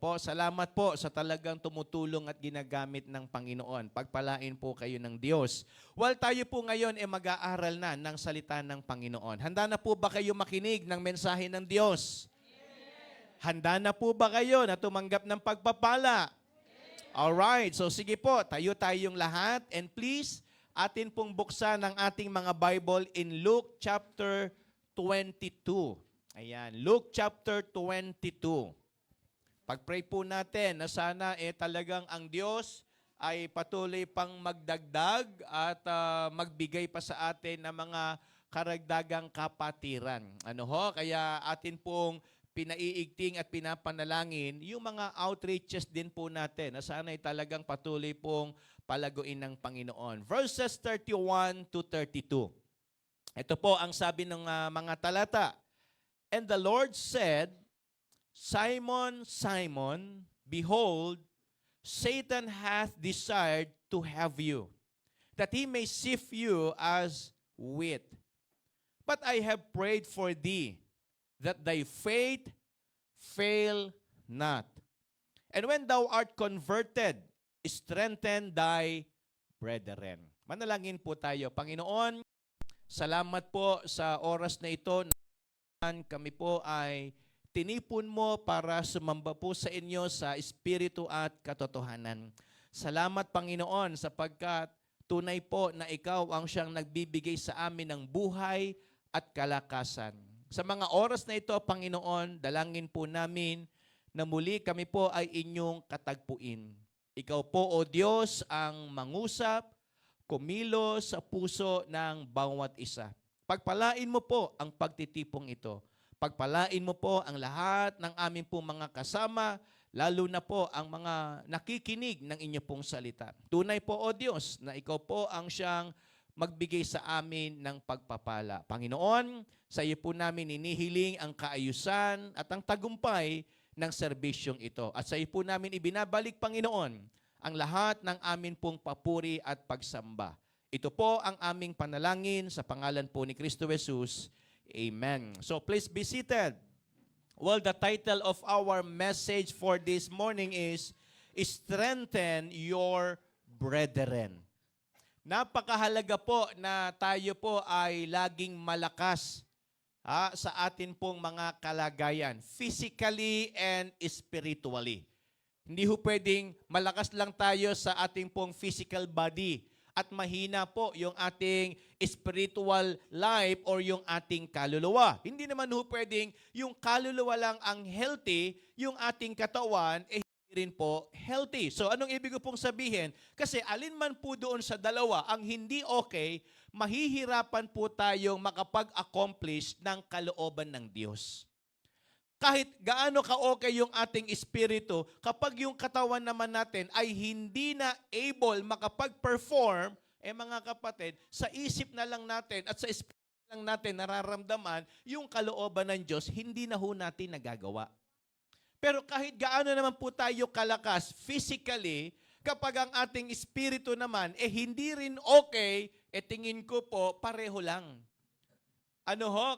Po, salamat po sa talagang tumutulong at ginagamit ng Panginoon. Pagpalain po kayo ng Diyos. While tayo po ngayon mag-aaral na ng salita ng Panginoon. Handa na po ba kayo makinig ng mensahe ng Diyos? Handa na po ba kayo na tumanggap ng pagpapala? Alright, so sige po, tayo tayong lahat. And please, atin pong buksan ang ating mga Bible in Luke chapter 22. Ayan, Luke chapter 22. Pag-pray po natin na sana talagang ang Diyos ay patuloy pang magdagdag at magbigay pa sa atin ng mga karagdagang kapatiran. Ano ho? Kaya atin pong pinaiigting at pinapanalangin yung mga outreaches din po natin na sana ay talagang patuloy pong palaguin ng Panginoon. Verses 31 to 32. Ito po ang sabi ng mga talata. And the Lord said, Simon, Simon, behold, Satan hath desired to have you, that he may sift you as wheat. But I have prayed for thee, that thy faith fail not. And when thou art converted, strengthen thy brethren. Manalangin po tayo. Panginoon, salamat po sa oras na ito. Kami po ay tinipon mo para sumamba po sa inyo sa espiritu at katotohanan. Salamat, Panginoon, sapagkat tunay po na ikaw ang siyang nagbibigay sa amin ng buhay at kalakasan. Sa mga oras na ito, Panginoon, dalangin po namin na muli kami po ay inyong katagpuin. Ikaw po, O Diyos, ang mangusap, kumilos sa puso ng bawat isa. Pagpalain mo po ang pagtitipong ito. Pagpalain mo po ang lahat ng aming pong mga kasama, lalo na po ang mga nakikinig ng inyo pong salita. Tunay po, O Diyos, na ikaw po ang siyang magbigay sa amin ng pagpapala. Panginoon, sa iyo po namin inihiling ang kaayusan at ang tagumpay ng serbisyong ito. At sa iyo po namin ibinabalik, Panginoon, ang lahat ng amin pong papuri at pagsamba. Ito po ang aming panalangin sa pangalan po ni Kristo Jesus. Amen. So please be seated. Well, the title of our message for this morning is Strengthen Your Brethren. Napakahalaga po na tayo po ay laging malakas sa atin pong mga kalagayan, physically and spiritually. Hindi ho pwedeng malakas lang tayo sa ating pong physical body at mahina po yung ating spiritual life or yung ating kaluluwa. Hindi naman ho pwedeng yung kaluluwa lang ang healthy, yung ating katawan hindi rin po healthy. So anong ibig ko pong sabihin? Kasi alinman po doon sa dalawa ang hindi okay, mahihirapan po tayong makapag-accomplish ng kalooban ng Diyos. Kahit gaano ka-okay yung ating espiritu, kapag yung katawan naman natin ay hindi na able makapag-perform, mga kapatid, sa isip na lang natin at sa espiritu lang natin nararamdaman yung kalooban ng Diyos, hindi na ho natin nagagawa. Pero kahit gaano naman po tayo kalakas physically, kapag ang ating espiritu naman hindi rin okay, tingin ko po pareho lang.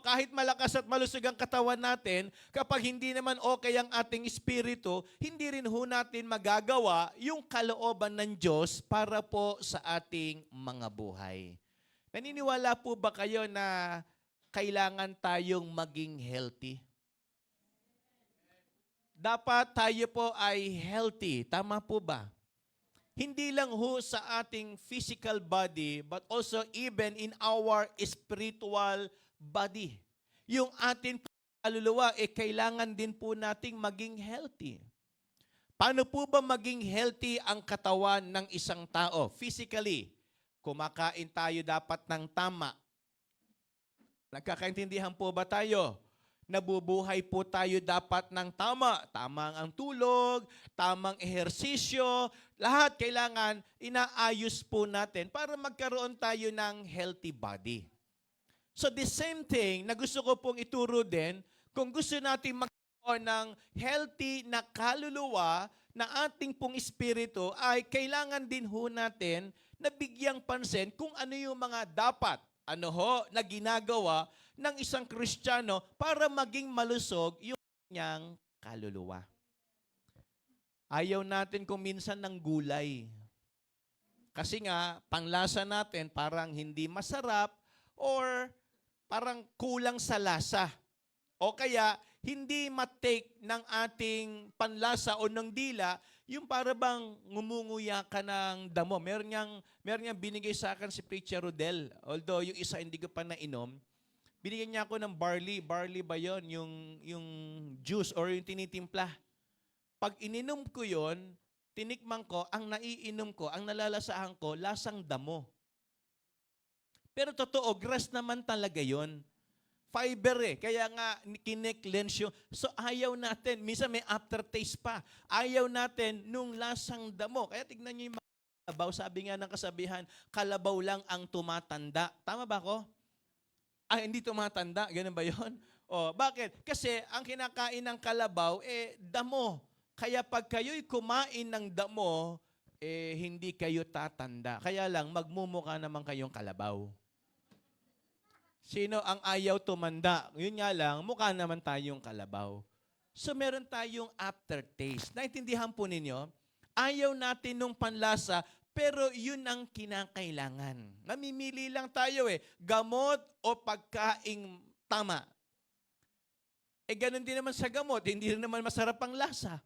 Kahit malakas at malusog ang katawan natin, kapag hindi naman okay ang ating espiritu, hindi rin ho natin magagawa yung kalooban ng Diyos para po sa ating mga buhay. Naniniwala po ba kayo na kailangan tayong maging healthy? Dapat tayo po ay healthy. Tama po ba? Hindi lang ho sa ating physical body, but also even in our spiritual body. Yung ating kaluluwa, kailangan din po nating maging healthy. Paano po ba maging healthy ang katawan ng isang tao? Physically, kumakain tayo dapat ng tama. Nagkakaintindihan po ba tayo? Nabubuhay po tayo dapat ng tama. Tamang ang tulog, tamang ehersisyo, lahat kailangan inaayos po natin para magkaroon tayo ng healthy body. So the same thing na gusto ko pong ituro din, kung gusto natin magkaroon ng healthy na kaluluwa na ating pong espiritu, ay kailangan din ho natin na bigyang pansin kung ano yung mga dapat na ginagawa ng isang Kristiyano para maging malusog yung kanyang kaluluwa. Ayaw natin kung minsan ng gulay. Kasi nga, panglasa natin parang hindi masarap or parang kulang sa lasa. O kaya, hindi matake ng ating panlasa o ng dila, yung para bang ngumunguya ka ng damo. Meron niyang binigay sa akin si Preacher Rodel. Although yung isa hindi ko pa nainom, binigyan niya ako ng barley. Barley ba yon? Yung juice or yung tinitimpla. Pag ininom ko yon, tinikman ko, ang naiinom ko, ang nalalasahan ko, lasang damo. Pero totoo, grass naman talaga yon. Fiber eh. Kaya nga, kine-cleanse yung. So ayaw natin, minsan may aftertaste pa. Ayaw natin nung lasang damo. Kaya tignan niyo yung mga kalabaw. Sabi nga ng kasabihan, kalabaw lang ang tumatanda. Tama ba ako? Hindi tumatanda. Ganun ba yon? O, bakit? Kasi ang kinakain ng kalabaw, damo. Kaya pag kayo'y kumain ng damo, hindi kayo tatanda. Kaya lang, magmumukha naman kayong kalabaw. Sino ang ayaw tumanda? Yun nga lang, mukha naman tayong kalabaw. So meron tayong aftertaste. Naintindihan po ninyo? Ayaw natin nung panlasa, pero yun ang kinakailangan. Namimili lang tayo gamot o pagkaing tama. Ganun din naman sa gamot, hindi rin naman masarap ang lasa.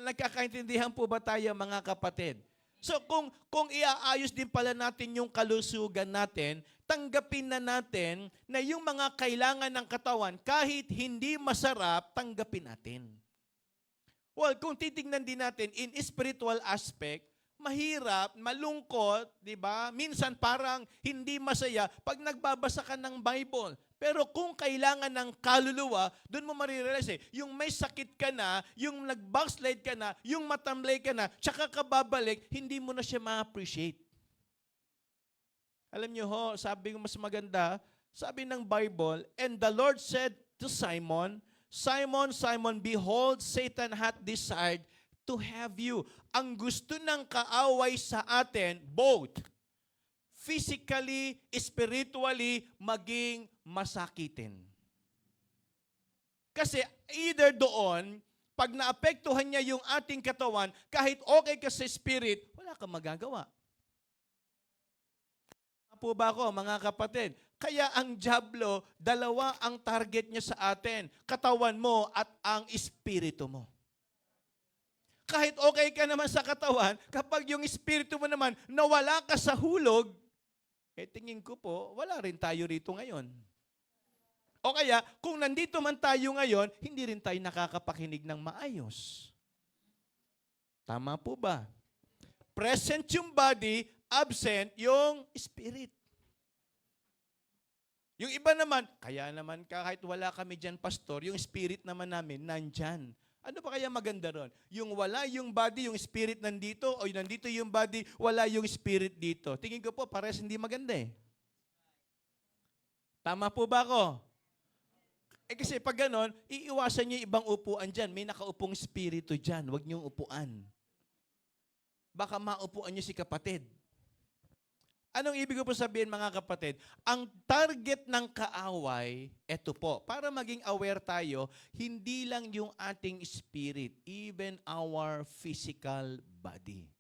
Nagkakaintindihan po ba tayo mga kapatid? So kung iaayos din pala natin yung kalusugan natin, tanggapin na natin na yung mga kailangan ng katawan, kahit hindi masarap, tanggapin natin. Well, kung titignan din natin in spiritual aspect, mahirap, malungkot, di ba? Minsan parang hindi masaya pag nagbabasa ka ng Bible. Pero kung kailangan ng kaluluwa, doon mo marirealize yung may sakit ka na, yung nag-backslide ka na, yung matamlay ka na, tsaka ka babalik, hindi mo na siya ma-appreciate. Alam niyo ho, sabi ko mas maganda, sabi ng Bible, and the Lord said to Simon, Simon, Simon, behold, Satan hath desired to have you. Ang gusto ng kaaway sa atin, both physically, spiritually, maging masakitin. Kasi either doon, pag naapektuhan niya yung ating katawan, kahit okay ka sa spirit, wala kang magagawa. Po ba ako, mga kapatid? Kaya ang dyablo, dalawa ang target niya sa atin. Katawan mo at ang espiritu mo. Kahit okay ka naman sa katawan, kapag yung espiritu mo naman nawala ka sa hulog, tingin ko po, wala rin tayo rito ngayon. O kaya, kung nandito man tayo ngayon, hindi rin tayo nakakapakinig ng maayos. Tama po ba? Present yung body, absent yung spirit. Yung iba naman, kaya naman kahit wala kami dyan, pastor, yung spirit naman namin nandyan. Ano pa kaya maganda ron? Yung wala yung body, yung spirit nandito, o nandito yung body, wala yung spirit dito. Tingin ko po, parehas hindi maganda Tama po ba ako? Kasi pag ganon, iiwasan niyo ibang upuan dyan. May nakaupong spirito dyan. Huwag niyong upuan. Baka maupuan niyo si kapatid. Anong ibig ko po sabihin mga kapatid? Ang target ng kaaway, eto po, para maging aware tayo, hindi lang yung ating spirit, even our physical body.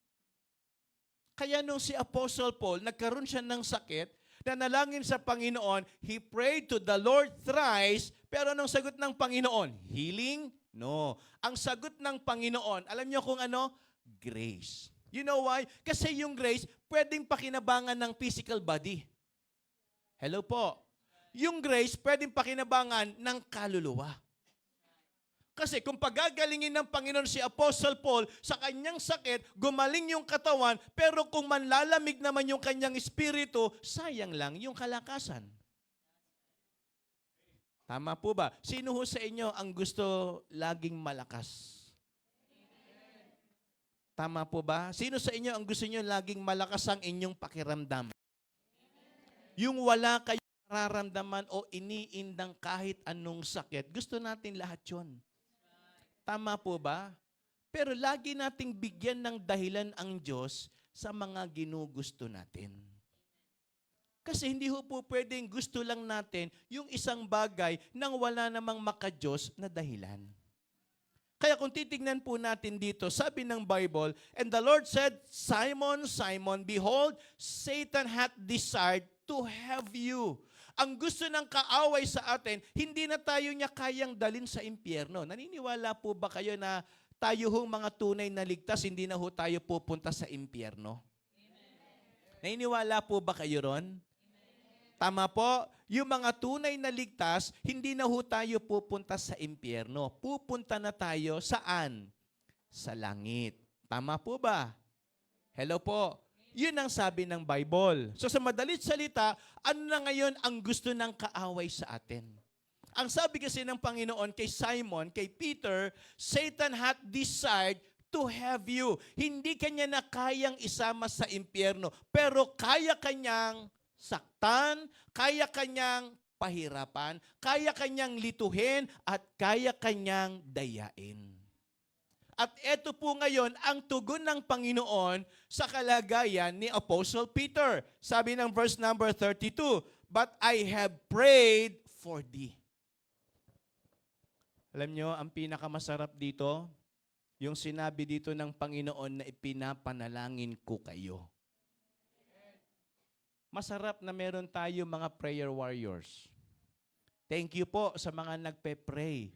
Kaya nung si Apostle Paul, nagkaroon siya ng sakit, nanalangin sa Panginoon, he prayed to the Lord thrice, pero anong sagot ng Panginoon? Healing? No. Ang sagot ng Panginoon, alam niyo kung ano? Grace. You know why? Kasi yung grace, pwedeng pakinabangan ng physical body. Hello po. Yung grace, pwedeng pakinabangan ng kaluluwa. Kasi kung pagagalingin ng Panginoon si Apostle Paul sa kanyang sakit, gumaling yung katawan, pero kung manlalamig naman yung kanyang espiritu, sayang lang yung kalakasan. Tama po ba? Sino ho sa inyo ang gusto laging malakas? Tama po ba? Sino sa inyo ang gusto nyo laging malakas ang inyong pakiramdam? Yung wala kayong nararamdaman o iniindang kahit anong sakit, gusto natin lahat yun. Tama po ba? Pero lagi nating bigyan ng dahilan ang Diyos sa mga ginugusto natin. Kasi hindi ho po pwedeng gusto lang natin yung isang bagay nang wala namang maka-Diyos na dahilan. Kaya kung titignan po natin dito, sabi ng Bible, and the Lord said, Simon, Simon, behold, Satan hath desired to have you. Ang gusto ng kaaway sa atin, hindi na tayo niya kayang dalin sa impyerno. Naniniwala po ba kayo na tayo hong mga tunay na ligtas, hindi na ho tayo pupunta sa impyerno? Naniniwala po ba kayo ron? Tama po, yung mga tunay na ligtas, hindi na ho tayo pupunta sa impyerno. Pupunta na tayo saan? Sa langit. Tama po ba? Hello po. Yun ang sabi ng Bible. So sa madalit salita, ano na ngayon ang gusto ng kaaway sa atin? Ang sabi kasi ng Panginoon kay Simon, kay Peter, Satan hath desired to have you. Hindi kanya na kayang isama sa impyerno, pero kaya kanyang saktan, kaya kanyang pahirapan, kaya kanyang lituhin, at kaya kanyang dayain. At ito po ngayon ang tugon ng Panginoon sa kalagayan ni Apostle Peter. Sabi ng verse number 32, but I have prayed for thee. Alam nyo, ang pinakamasarap dito, yung sinabi dito ng Panginoon na ipinapanalangin ko kayo. Masarap na meron tayo mga prayer warriors. Thank you po sa mga nagpe-pray.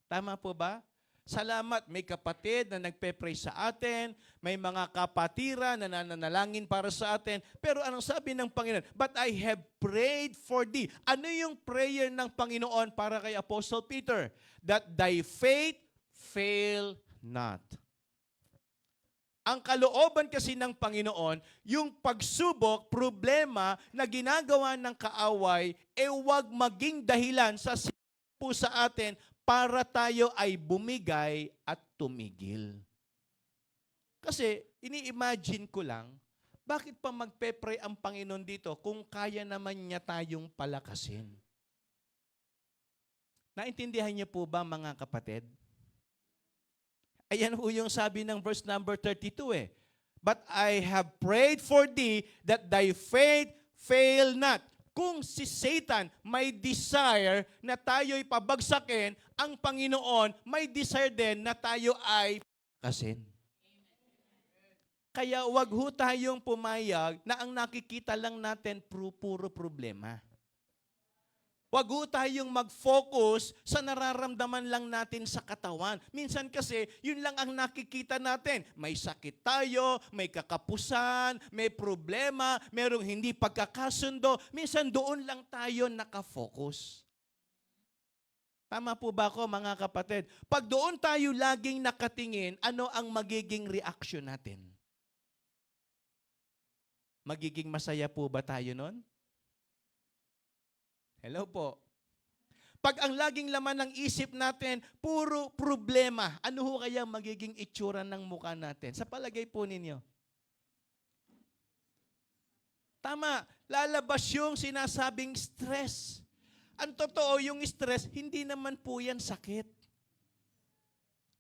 Tama po ba? Salamat, may kapatid na nagpe-pray sa atin, may mga kapatira na nananalangin para sa atin. Pero anong sabi ng Panginoon? But I have prayed for thee. Ano yung prayer ng Panginoon para kay Apostle Peter? That thy faith fail not. Ang kalooban kasi ng Panginoon, yung pagsubok, problema na ginagawa ng kaaway, huwag maging dahilan sa po sa atin para tayo ay bumigay at tumigil. Kasi, ini-imagine ko lang, bakit pa magpe-pray ang Panginoon dito kung kaya naman niya tayong palakasin? Naintindihan niyo po ba mga kapatid? Ayan po yung sabi ng verse number 32 eh. But I have prayed for thee that thy faith fail not. Kung si Satan may desire na tayo'y pabagsakin, ang Panginoon may desire din na tayo ay pakasin. Kaya wag ho tayong pumayag na ang nakikita lang natin puro problema. Wag ho tayong mag-focus sa nararamdaman lang natin sa katawan. Minsan kasi, yun lang ang nakikita natin. May sakit tayo, may kakapusan, may problema, merong hindi pagkakasundo. Minsan doon lang tayo nakafocus. Tama po ba ako mga kapatid? Pag doon tayo laging nakatingin, ano ang magiging reaction natin? Magiging masaya po ba tayo nun? Hello po. Pag ang laging laman ng isip natin, puro problema, ano ho kaya magiging itsura ng mukha natin? Sa palagay po ninyo. Tama, lalabas yung sinasabing stress. Ang totoo, yung stress, hindi naman po yan sakit.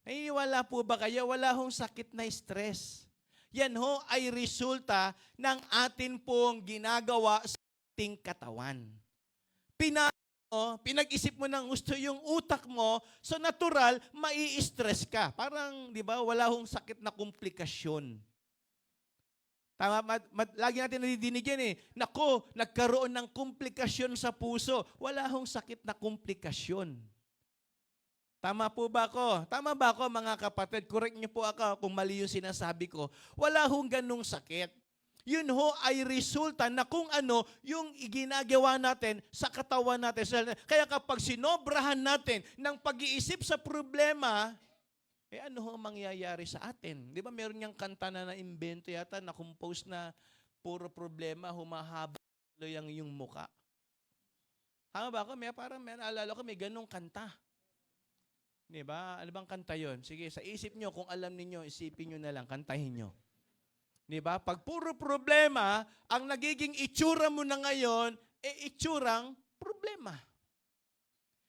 Ay, wala po ba kayo? Wala hong sakit na stress. Yan ho ay resulta ng atin ginagawa sa ating katawan. Pinag-isip mo ng gusto yung utak mo, so natural, mai-stress ka. Parang, di ba, wala hong sakit na komplikasyon. Tama, lagi natin nadidinig yan eh. Nako, nagkaroon ng komplikasyon sa puso. Wala hong sakit na komplikasyon. Tama po ba ako? Tama ba ako mga kapatid? Correct niyo po ako kung mali yung sinasabi ko. Wala hong ganung sakit. Yun ho ay resulta na kung ano yung ginagawa natin sa katawan natin. Kaya kapag sinobrahan natin ng pag-iisip sa problema, ano ho mangyayari sa atin? Di ba meron niyang kanta na na-invento yata, na-compose na puro problema, humahaba yung muka. Tama ba ako? May naalala ko, may ganong kanta. Di ba? Ano bang kanta yon? Sige, sa isip nyo, kung alam niyo, isipin nyo na lang, kantahin nyo. Di ba? Pag puro problema, ang nagiging itsura mo na ngayon, itsurang problema.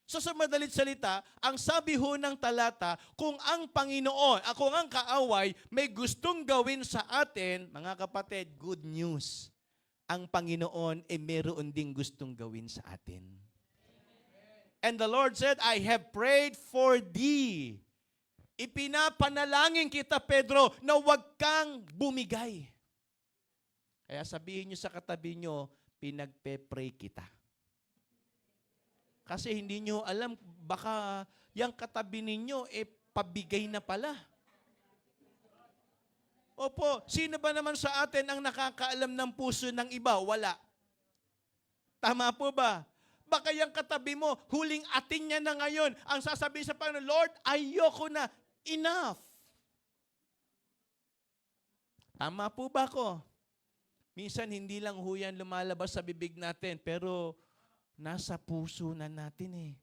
So sa madalit salita, ang sabi ho ng talata, kung ang Panginoon, kung ang kaaway may gustong gawin sa atin, mga kapatid, good news. Ang Panginoon meron ding gustong gawin sa atin. And the Lord said, I have prayed for thee. Ipinapanalangin kita, Pedro, na huwag kang bumigay. Kaya sabihin nyo sa katabi nyo, pinagpe-pray kita. Kasi hindi nyo alam, baka yung katabi ninyo, pabigay na pala. Opo, sino ba naman sa atin ang nakakaalam ng puso ng iba? Wala. Tama po ba? Baka yung katabi mo, huling atin niya na ngayon, ang sasabihin sa Panginoon, Lord, ayoko na. Enough. Tama po ba ko? Minsan hindi lang huyan lumalabas sa bibig natin, pero nasa puso na natin eh.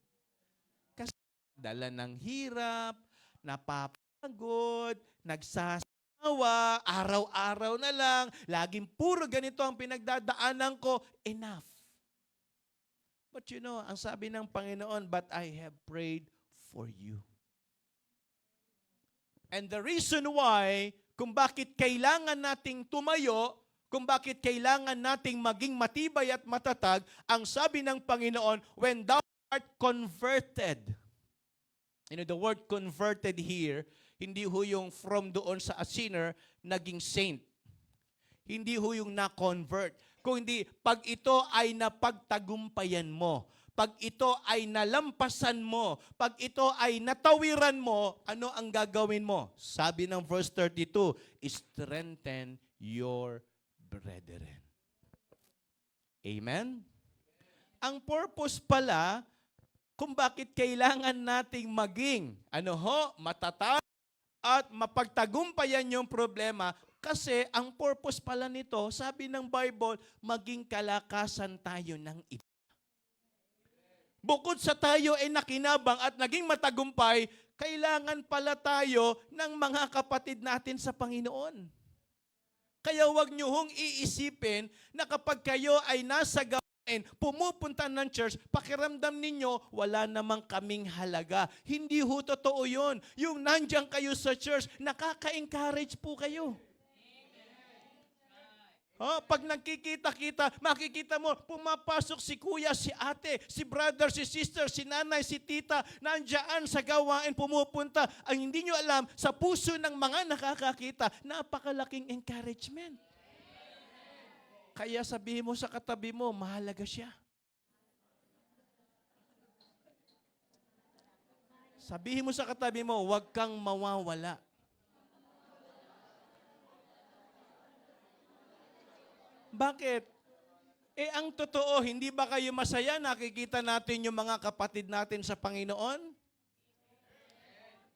Kasi dala ng hirap, napapagod, nagsasawa, araw-araw na lang, laging puro ganito ang pinagdadaanan ko, enough. But you know, ang sabi ng Panginoon, but I have prayed for you. And the reason why, kung bakit kailangan nating tumayo, kung bakit kailangan nating maging matibay at matatag, ang sabi ng Panginoon, when thou art converted. You know, the word converted here, hindi ho yung from doon sa a sinner, naging saint. Hindi ho yung na-convert. Kung hindi, pag ito ay napagtagumpayan mo, pag ito ay nalampasan mo, pag ito ay natawiran mo, ano ang gagawin mo? Sabi ng verse 32, strengthen your brethren. Amen? Ang purpose pala, kung bakit kailangan nating maging, matatag at mapagtagumpayan yung problema, kasi ang purpose pala nito, sabi ng Bible, maging kalakasan tayo ng iba. Bukod sa tayo ay nakinabang at naging matagumpay, kailangan pala tayo ng mga kapatid natin sa Panginoon. Kaya huwag niyo hong iisipin na kapag kayo ay nasa gawain, pumupunta ng church, pakiramdam ninyo, wala namang kaming halaga. Hindi ho totoo yun. Yung nandiyan kayo sa church, nakaka-encourage po kayo. Pag nagkikita-kita, makikita mo, pumapasok si kuya, si ate, si brother, si sister, si nanay, si tita, nandiyan sa gawain, pumupunta. Ang hindi nyo alam, sa puso ng mga nakakakita, napakalaking encouragement. Kaya sabihin mo sa katabi mo, mahalaga siya. Sabihin mo sa katabi mo, huwag kang mawawala. Bakit? Ang totoo, hindi ba kayo masaya nakikita natin yung mga kapatid natin sa Panginoon?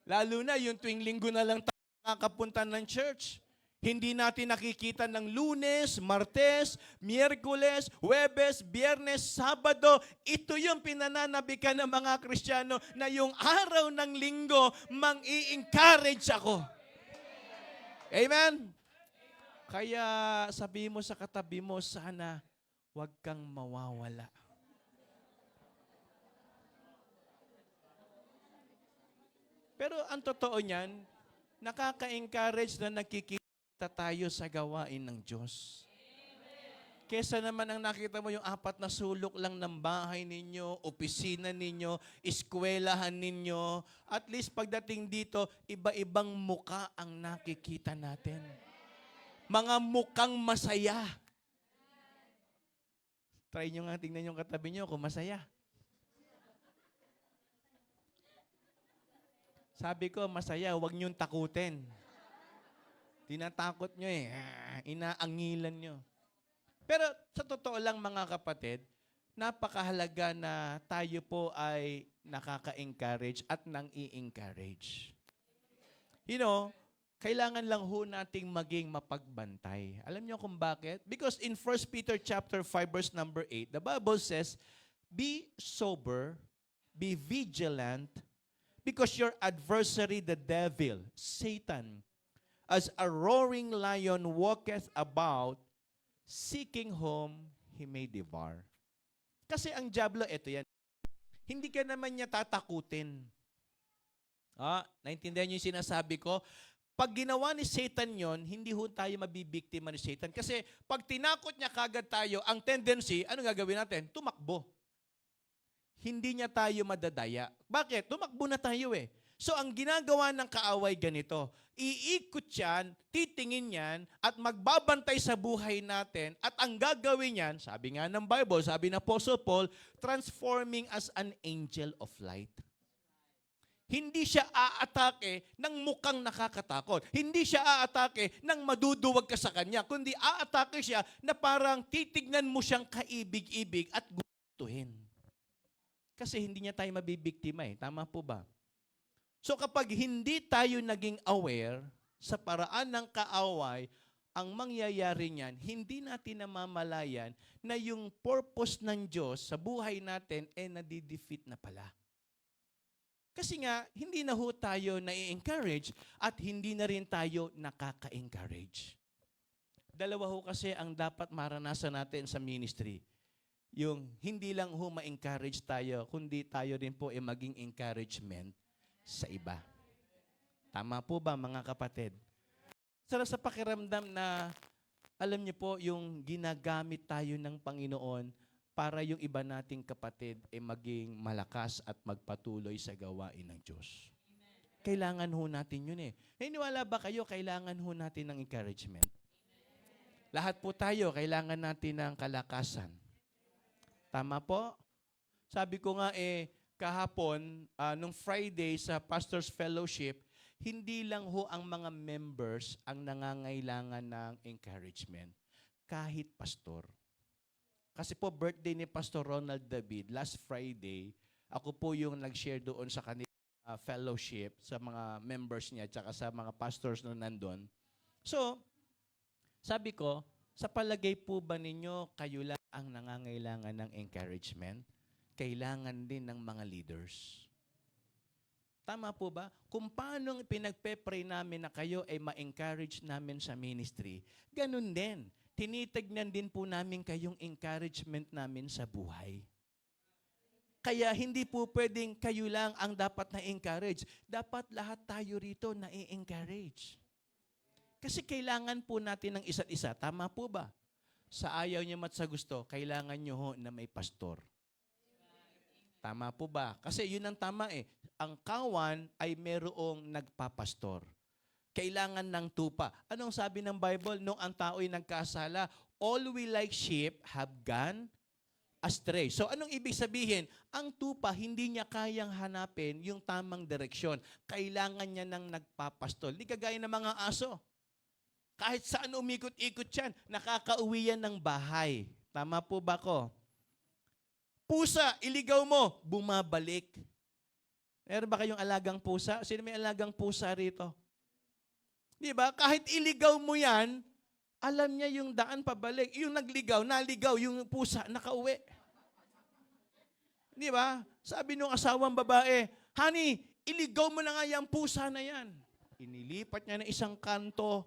Lalo na yung tuwing linggo na lang tayo nakakapunta ng church. Hindi natin nakikita ng Lunes, Martes, Miyerkules, Huwebes, Biyernes, Sabado. Ito yung pinananabikan ng mga Kristiyano na yung araw ng linggo, mang-i-encourage ako. Amen? Kaya sabi mo sa katabi mo, sana huwag kang mawawala. Pero ang totoo niyan, nakaka-encourage na nakikita tayo sa gawain ng Diyos. Kesa naman ang nakita mo yung 4 na sulok lang ng bahay ninyo, opisina ninyo, eskwelahan ninyo, at least pagdating dito, iba-ibang muka ang nakikita natin. Mga mukang masaya. Try nyo nga, tingnan yung katabi nyo kung masaya. Sabi ko, masaya, huwag nyong takutin. Tinatakot nyo inaangilan nyo. Pero sa totoo lang mga kapatid, napakahalaga na tayo po ay nakaka-encourage at nang i-encourage. You know, kailangan lang ho nating maging mapagbantay. Alam niyo kung bakit? Because in 1 Peter chapter 5 verse number 8, the Bible says, be sober, be vigilant, because your adversary, the devil, Satan, as a roaring lion walketh about, seeking whom he may devour. Kasi ang diablo, ito yan. Hindi ka naman niya tatakutin. Naintindihan niyo yung sinasabi ko? Pag ginawa ni Satan yon, hindi ho tayo mabibiktima ni Satan. Kasi pag tinakot niya kagad tayo, ang tendency, ano gagawin natin? Tumakbo. Hindi niya tayo madadaya. Bakit? Tumakbo na tayo So ang ginagawa ng kaaway ganito, iikot yan, titingin yan, at magbabantay sa buhay natin, at ang gagawin yan, sabi nga ng Bible, sabi ng Apostle Paul, transforming as an angel of light. Hindi siya aatake ng mukhang nakakatakot. Hindi siya aatake ng maduduwag ka sa kanya, kundi aatake siya na parang titignan mo siyang kaibig-ibig at gustuhin. Kasi hindi niya tayo mabibiktima eh. Tama po ba? So kapag hindi tayo naging aware sa paraan ng kaaway, ang mangyayari niyan, hindi natin namamalayan na yung purpose ng Diyos sa buhay natin nadidefeat na pala. Kasi nga, hindi na ho tayo na-encourage at hindi na rin tayo nakaka-encourage. Dalawa ho kasi ang dapat maranasan natin sa ministry. Yung hindi lang ho ma-encourage tayo, kundi tayo rin po maging encouragement sa iba. Tama po ba mga kapatid? Sarap sa pakiramdam na, alam niyo po, yung ginagamit tayo ng Panginoon para yung iba nating kapatid maging malakas at magpatuloy sa gawain ng Diyos. Amen. Kailangan ho natin yun eh. Hiniwala ba kayo, kailangan ho natin ng encouragement? Amen. Lahat po tayo, kailangan natin ng kalakasan. Tama po? Sabi ko nga kahapon, nung Friday sa Pastor's Fellowship, hindi lang ho ang mga members ang nangangailangan ng encouragement. Kahit pastor. Kasi po birthday ni Pastor Ronald David, last Friday, ako po yung nag-share doon sa kanilang fellowship sa mga members niya at sa mga pastors na nandun. So, sabi ko, sa palagay po ba ninyo kayo lang ang nangangailangan ng encouragement? Kailangan din ng mga leaders. Tama po ba? Kung paano pinagpe-pray namin na kayo ay ma-encourage namin sa ministry, ganun din. Tinitignan din po namin kayong encouragement namin sa buhay. Kaya hindi po pwedeng kayo lang ang dapat na-encourage. Dapat lahat tayo rito na-encourage. Kasi kailangan po natin ng isa't isa. Tama po ba? Sa ayaw niyo at sa gusto, kailangan niyo ho na may pastor. Tama po ba? Kasi yun ang tama eh. Ang kawan ay merong nagpapastor. Kailangan ng tupa. Anong sabi ng Bible? Nung ang tao'y nagkasala, all we like sheep have gone astray. So anong ibig sabihin? Ang tupa, hindi niya kayang hanapin yung tamang direksyon. Kailangan niya ng nagpapastol. Di kagaya ng mga aso. Kahit saan umikot-ikot yan, nakakauwi yan ng bahay. Tama po ba ko? Pusa, iligaw mo, bumabalik. Meron ba kayong alagang pusa? Sino may alagang pusa rito? Di ba? Kahit iligaw mo yan, alam niya yung daan pabalik. Yung nagligaw, naligaw, yung pusa, nakauwi. Di ba? Sabi nung asawang babae, honey, iligaw mo na nga yung pusa na yan. Inilipat niya na isang kanto,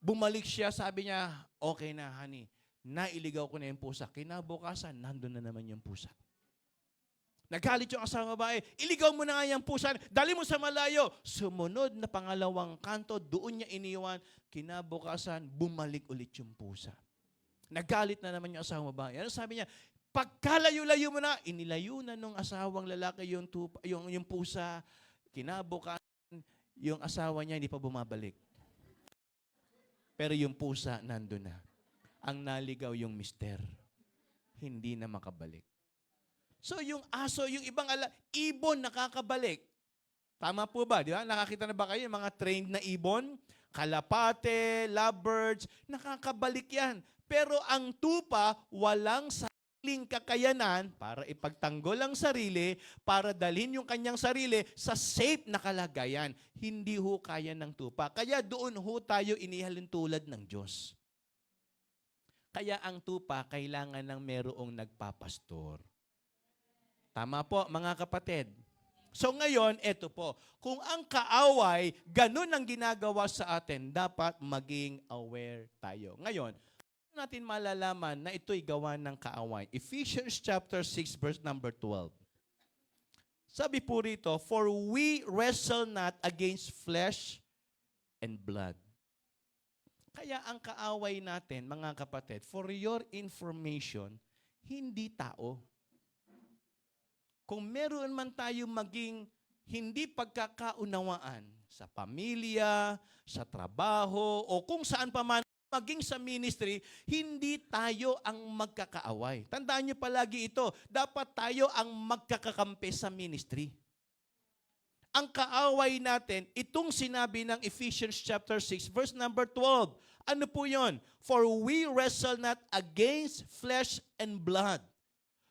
bumalik siya, sabi niya, okay na, honey. Nailigaw ko na yung pusa. Kinabukasan, nandun na naman yung pusa. Nagalit yung asawang babae, iligaw mo na nga yung pusa, dali mo sa malayo. Sumunod na pangalawang kanto, doon niya iniwan. Kinabukasan, bumalik ulit yung pusa. Nagalit na naman yung asawang babae. Ano sabi niya? Pagkalayo-layo mo na, inilayo na nung asawang lalaki yung pusa. Kinabukasan, yung asawa niya hindi pa bumabalik. Pero yung pusa, nandun na. Ang naligaw yung mister. Hindi na makabalik. So yung aso, yung ibang ibon nakakabalik. Tama po ba? Di ba? Nakakita na ba kayo yung mga trained na ibon? Kalapate, lovebirds, nakakabalik yan. Pero ang tupa, walang sariling kakayanan para ipagtanggol ang sarili, para dalhin yung kanyang sarili sa safe na kalagayan. Hindi ho kaya ng tupa. Kaya doon ho tayo inihalin tulad ng Diyos. Kaya ang tupa, kailangan ng merong nagpapastor. Tama po, mga kapatid. So ngayon, eto po. Kung ang kaaway, ganun ang ginagawa sa atin, dapat maging aware tayo. Ngayon, natin malalaman na ito'y gawa ng kaaway. Ephesians chapter 6, verse number 12. Sabi po rito, for we wrestle not against flesh and blood. Kaya ang kaaway natin, mga kapatid, for your information, hindi tao. Kung meron man tayo maging hindi pagkakaunawaan sa pamilya, sa trabaho, o kung saan pa man, maging sa ministry, hindi tayo ang magkakaaway. Tandaan niyo palagi ito, dapat tayo ang magkakakampi sa ministry. Ang kaaway natin, itong sinabi ng Ephesians chapter 6, verse number 12. Ano po yon? For we wrestle not against flesh and blood,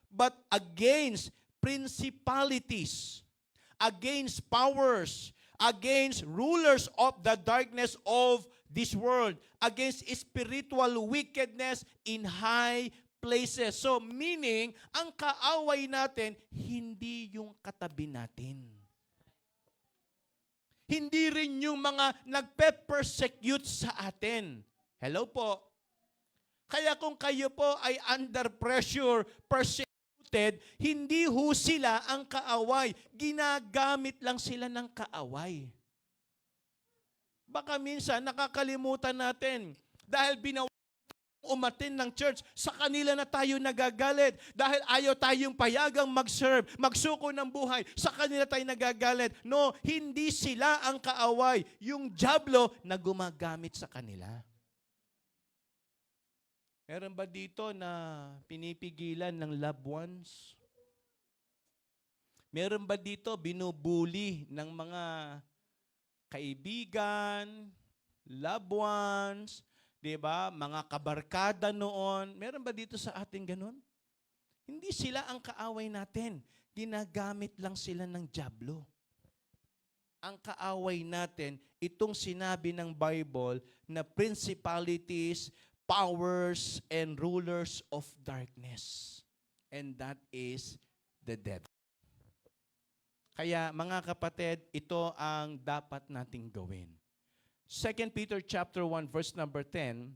but against principalities, against powers, against rulers of the darkness of this world, against spiritual wickedness in high places. So meaning, ang kaaway natin, hindi yung katabi natin. Hindi rin yung mga nagpe-persecute sa atin. Hello po. Kaya kung kayo po ay under pressure, persecuted, hindi ho sila ang kaaway. Ginagamit lang sila ng kaaway. Baka minsan nakakalimutan natin dahil umatin ng church, sa kanila na tayo nagagalit. Dahil ayaw tayong payagang mag-serve, magsuko ng buhay, sa kanila tayo nagagalit. No, hindi sila ang kaaway. Yung dyablo na gumagamit sa kanila. Meron ba dito na pinipigilan ng loved ones? Meron ba dito binubuli ng mga kaibigan, loved ones, 'di ba? Mga kabarkada noon. Meron ba dito sa atin ganun? Hindi sila ang kaaway natin. Ginagamit lang sila ng dyablo. Ang kaaway natin, itong sinabi ng Bible na principalities, powers, and rulers of darkness. And that is the devil. Kaya mga kapatid, ito ang dapat nating gawin. 2 Peter chapter 1 verse number 10,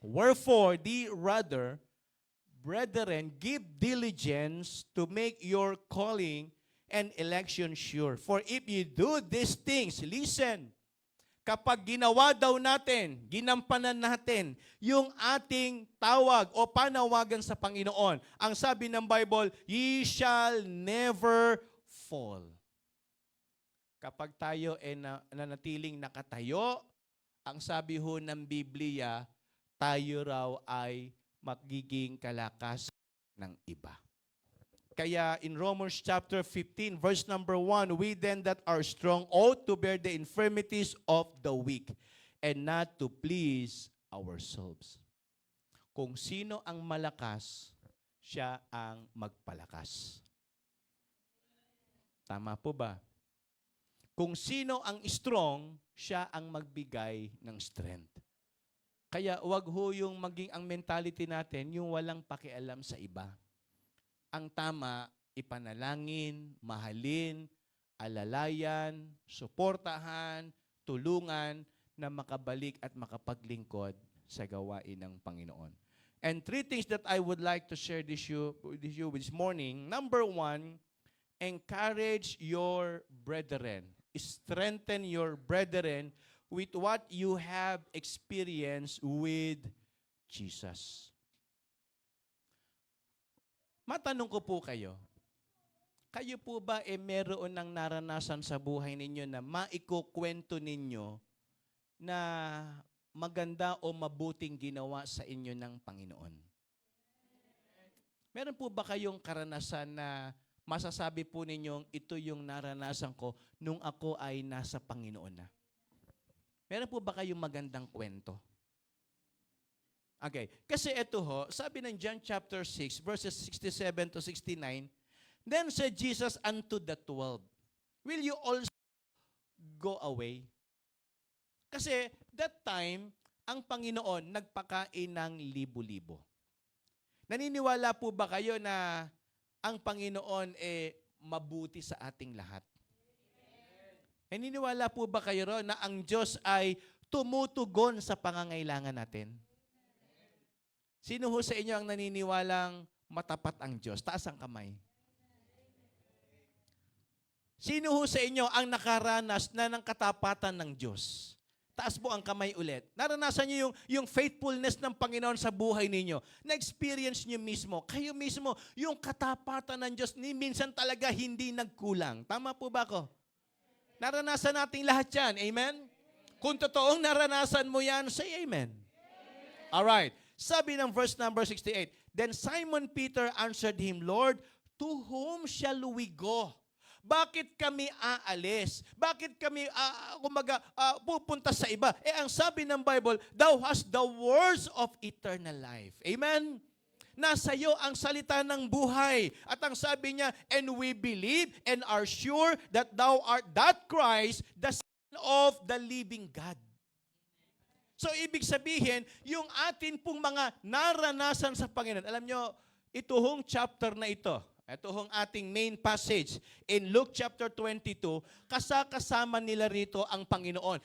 wherefore the rather, brethren, give diligence to make your calling and election sure. For if you do these things, listen, kapag ginawa daw natin, ginampanan natin yung ating tawag o panawagan sa Panginoon, ang sabi ng Bible, ye shall never fall. Kapag tayo ay nanatiling nakatayo, ang sabi ho ng Biblia, tayo raw ay magiging kalakas ng iba. Kaya in Romans chapter 15, verse number 1, we then that are strong ought to bear the infirmities of the weak and not to please ourselves. Kung sino ang malakas, siya ang magpalakas. Tama po ba? Kung sino ang strong, siya ang magbigay ng strength. Kaya wag ho yung maging ang mentality natin, yung walang pakialam sa iba. Ang tama, ipanalangin, mahalin, alalayan, suportahan, tulungan na makabalik at makapaglingkod sa gawain ng Panginoon. And 3 things that I would like to share with you this morning. Number 1, encourage your brethren. Strengthen your brethren with what you have experienced with Jesus. Matanong ko po kayo po ba meron ng naranasan sa buhay ninyo na maikukwento ninyo na maganda o mabuting ginawa sa inyo ng Panginoon? Meron po ba kayong karanasan na masasabi po ninyong ito yung naranasan ko nung ako ay nasa Panginoon na? Meron po ba kayong magandang kwento? Okay. Kasi ito ho, sabi ng John chapter 6, verses 67 to 69, then said Jesus unto the 12, will you also go away? Kasi that time, ang Panginoon nagpakain ng libo-libo. Naniniwala po ba kayo na ang Panginoon mabuti sa ating lahat? Naniniwala po ba kayo ron na ang Diyos ay tumutugon sa pangangailangan natin? Sino ho sa inyo ang naniniwalang matapat ang Diyos? Taas ang kamay. Sino ho sa inyo ang nakaranas na ng katapatan ng Diyos? Taas po ang kamay ulit. Naranasan niyo yung faithfulness ng Panginoon sa buhay ninyo. Na-experience niyo mismo. Kayo mismo, yung katapatan ng Diyos, ni minsan talaga hindi nagkulang. Tama po ba ako? Naranasan natin lahat yan. Amen? Kung totoong naranasan mo yan, say amen. Alright. Sabi ng verse number 68, Then Simon Peter answered him, Lord, to whom shall we go? Bakit kami aalis? Bakit kami pupunta sa iba? Ang sabi ng Bible, Thou hast the words of eternal life. Amen? Nasa iyo ang salita ng buhay. At ang sabi niya, And we believe and are sure that Thou art that Christ, the Son of the living God. So, ibig sabihin, yung atin pong mga naranasan sa Panginoon. Alam nyo, ito hong chapter na ito, ito hong ating main passage in Luke chapter 22, kasama nila rito ang Panginoon.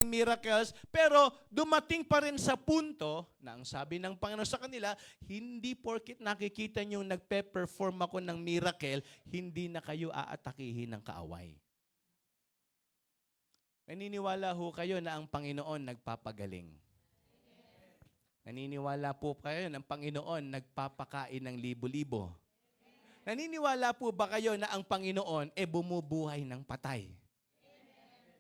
Miracles, pero dumating pa rin sa punto na ang sabi ng Panginoon sa kanila, hindi porkit nakikita nyo nagpe-perform ako ng miracle, hindi na kayo aatakihin ng kaaway. Naniniwala ho kayo na ang Panginoon nagpapagaling. Naniniwala po kayo na ang Panginoon nagpapakain ng libo-libo. Naniniwala po ba kayo na ang Panginoon bumubuhay ng patay?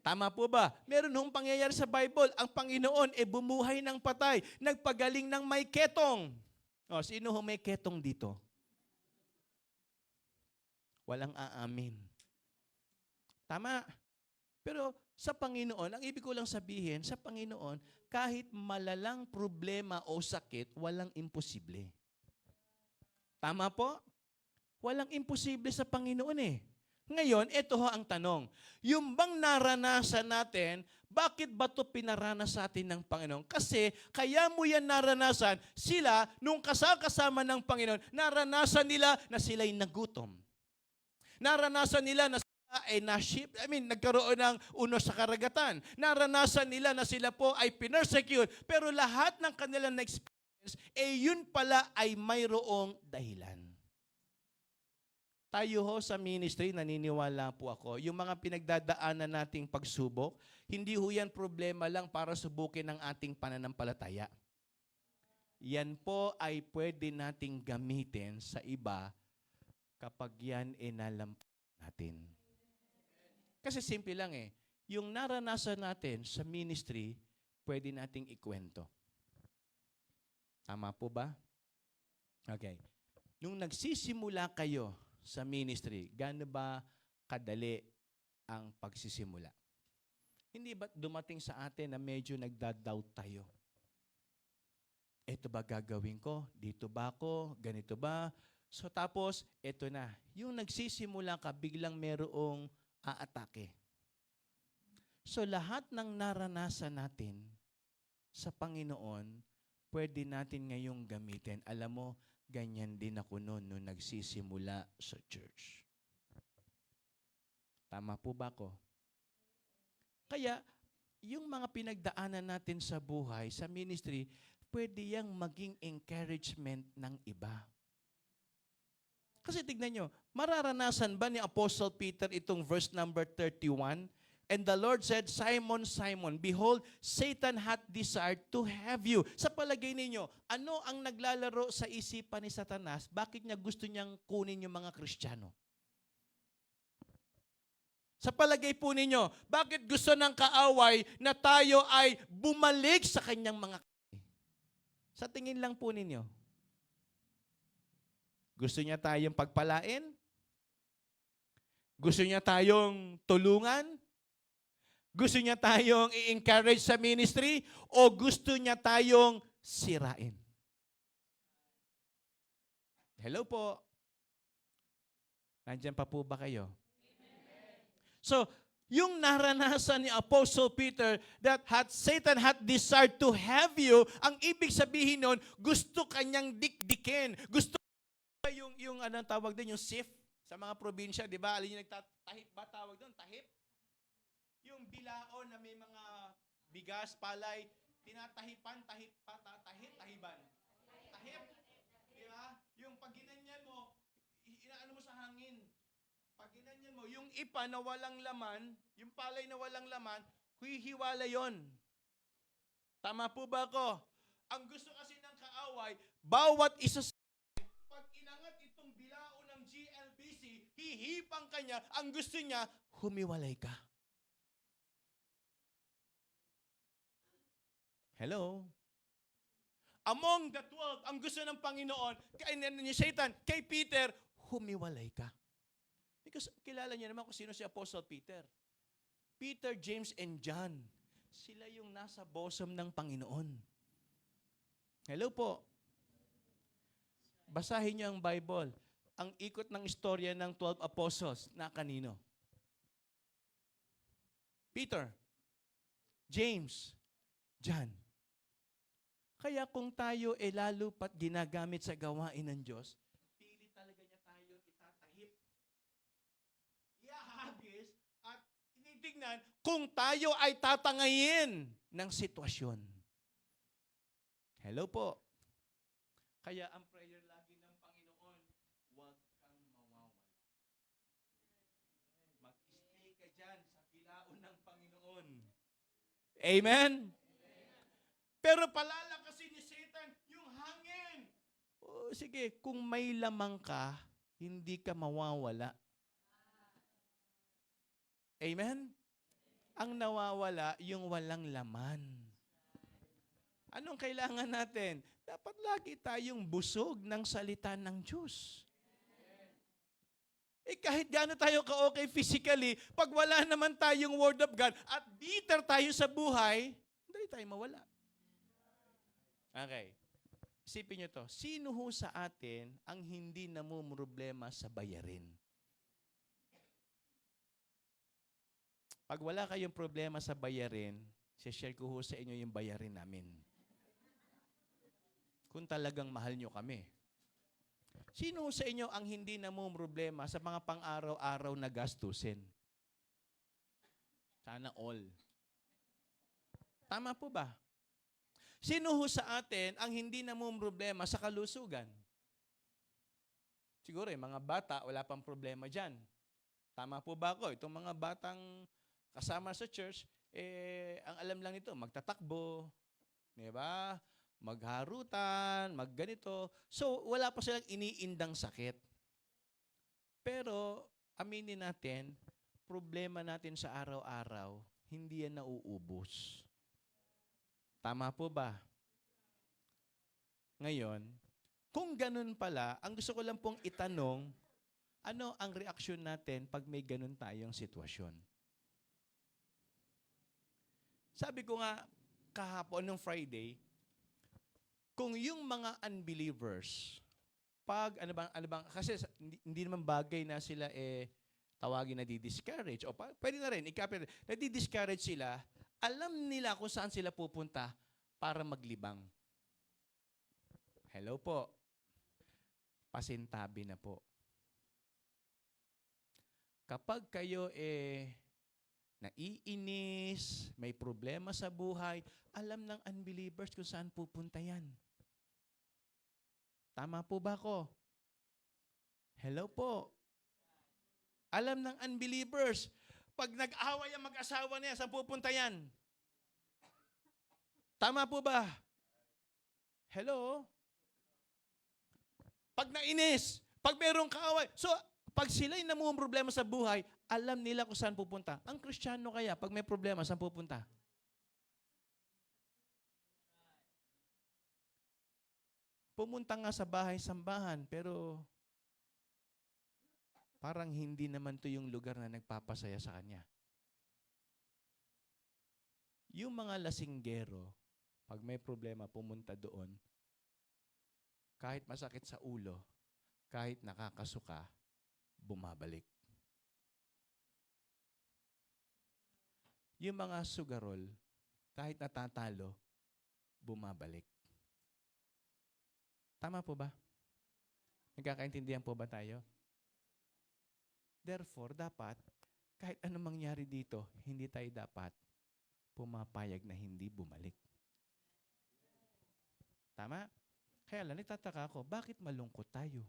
Tama po ba? Meron hong pangyayari sa Bible, ang Panginoon bumuhay ng patay, nagpagaling ng may ketong. O, sino ho may ketong dito? Walang aamin. Tama. Pero sa Panginoon, ang ibig ko lang sabihin, sa Panginoon, kahit malalang problema o sakit, walang imposible. Tama po? Walang imposible sa Panginoon eh. Ngayon, ito ho ang tanong. Yung bang naranasan natin, bakit ba ito pinaranas sa atin ng Panginoon? Kasi, kaya mo yan naranasan, sila, nung kasama ng Panginoon, naranasan nila na sila'y nagutom. Naranasan nila na nagkaroon ng unos sa karagatan. Naranasan nila na sila po ay pinersecute. Pero lahat ng kanilang experience, yun pala ay mayroong dahilan. Tayo ho sa ministry, naniniwala po ako, yung mga pinagdadaanan nating pagsubok, hindi ho yan problema lang para subukin ang ating pananampalataya. Yan po ay pwede nating gamitin sa iba kapag yan inalampas natin. Kasi simple lang yung naranasan natin sa ministry, pwede nating ikwento. Tama po ba? Okay. Nung nagsisimula kayo sa ministry, gaano ba kadali ang pagsisimula? Hindi ba dumating sa atin na medyo nagda-doubt tayo? Ito ba gagawin ko? Dito ba ako? Ganito ba? So tapos, ito na. Yung nagsisimula ka, biglang merong aatake. So lahat ng naranasan natin sa Panginoon, pwede natin ngayong gamitin. Alam mo, ganyan din ako noon nung nagsisimula sa church. Tama po ba ako? Kaya, yung mga pinagdaanan natin sa buhay, sa ministry, pwede yang maging encouragement ng iba. Kasi tignan nyo, mararanasan ba ni Apostle Peter itong verse number 31? And the Lord said, Simon, Simon, behold, Satan hath desired to have you. Sa palagay ninyo, ano ang naglalaro sa isipan ni Satanas? Bakit niya gusto niyang kunin yung mga Kristiyano? Sa palagay po ninyo, bakit gusto ng kaaway na tayo ay bumalik sa kanyang mga kamay? Sa tingin lang po ninyo. Gusto niya tayong pagpalain? Gusto niya tayong tulungan? Gusto niya tayong i-encourage sa ministry? O gusto niya tayong sirain? Hello po. Nandiyan pa po ba kayo? So, yung naranasan ni Apostle Peter that Satan had desired to have you, ang ibig sabihin nun, gusto kanyang dikdikin. Gusto yung anong tawag din, yung SIF sa mga probinsya, di ba? Alin yung nagtatahip ba tawag doon? Tahip? Yung bilaon na may mga bigas, palay, tinatahipan, tahiban. Tahip. Di ba? Yung pag ginanyan mo, inaano mo sa hangin. Pag ginanyan mo, yung ipa na walang laman, yung palay na walang laman, hihiwala yon. Tama po ba ako? Ang gusto kasi ng kaaway, bawat isa sa pag inangat itong bilao ng GLBC, hihipang kanya, ang gusto niya, humiwalay ka. Hello? Among the 12, ang gusto ng Panginoon, ni Satan, kay Peter, humiwalay ka. Because kilala niyo naman kung sino si Apostle Peter. Peter, James, and John. Sila yung nasa bosom ng Panginoon. Hello po. Basahin niyo ang Bible. Ang ikot ng istorya ng 12 apostles na kanino? Peter, James, John. Kaya kung tayo lalo pat ginagamit sa gawain ng Diyos, pili talaga niya tayo itatahip, ihahagis, at initignan kung tayo ay tatangayin ng sitwasyon. Hello po. Kaya ang prayer lagi ng Panginoon, huwag kang mawawala. Mag-stay ka dyan sa bilaon ng Panginoon. Amen? Pero palala kasi ni Satan, yung hangin. O, sige, kung may lamang ka, hindi ka mawawala. Amen? Ang nawawala, yung walang laman. Anong kailangan natin? Dapat lagi tayong busog ng salita ng Diyos. Kahit gaano tayo ka-okay physically, pag wala naman tayong Word of God at bitter tayo sa buhay, hindi tayo mawala. Okay. Isipin nyo to. Sino ho sa atin ang hindi namumroblema sa bayarin? Pag wala kayong problema sa bayarin, share ko ho sa inyo yung bayarin namin. Kung talagang mahal nyo kami. Sino ho sa inyo ang hindi namumroblema sa mga pang-araw-araw na gastusin? Sana all. Tama po ba? Sino ho sa atin ang hindi namumroblema sa kalusugan? Siguro mga bata, wala pang problema dyan. Tama po ba ako? Itong mga batang kasama sa church, ang alam lang nito, magtatakbo, di ba? Magharutan, magganito. So, wala pa silang iniindang sakit. Pero, aminin natin, problema natin sa araw-araw, hindi yan nauubos. Tama po ba? Ngayon, kung ganun pala, ang gusto ko lang pong itanong, ano ang reaksyon natin pag may ganun tayong sitwasyon? Sabi ko nga, kahapon nung Friday, kung yung mga unbelievers, kasi hindi naman bagay na sila tawagin na di-discourage, o pwede na rin, nadi-discourage sila, alam nila kung saan sila pupunta para maglibang. Hello po. Pasintabi na po. Kapag kayo naiinis, may problema sa buhay, alam ng unbelievers kung saan pupunta yan. Tama po ba ko? Hello po. Alam ng unbelievers, pag nag-away ang mag-asawa niya, saan pupunta yan? Tama po ba? Hello? Pag nainis, pag mayroong kaaway. So, pag sila'y namumroblema sa buhay, alam nila kung saan pupunta. Ang Kristiyano kaya, pag may problema, saan pupunta? Pumunta nga sa bahay-sambahan, pero parang hindi naman to yung lugar na nagpapasaya sa kanya. Yung mga lasinggero, pag may problema, pumunta doon, kahit masakit sa ulo, kahit nakakasuka, bumabalik. Yung mga sugarol, kahit natatalo, bumabalik. Tama po ba? Nagkakaintindihan po ba tayo? Therefore, dapat, kahit anong mangyari dito, hindi tayo dapat pumapayag na hindi bumalik. Tama? Kaya lang, nagtataka ako, bakit malungkot tayo?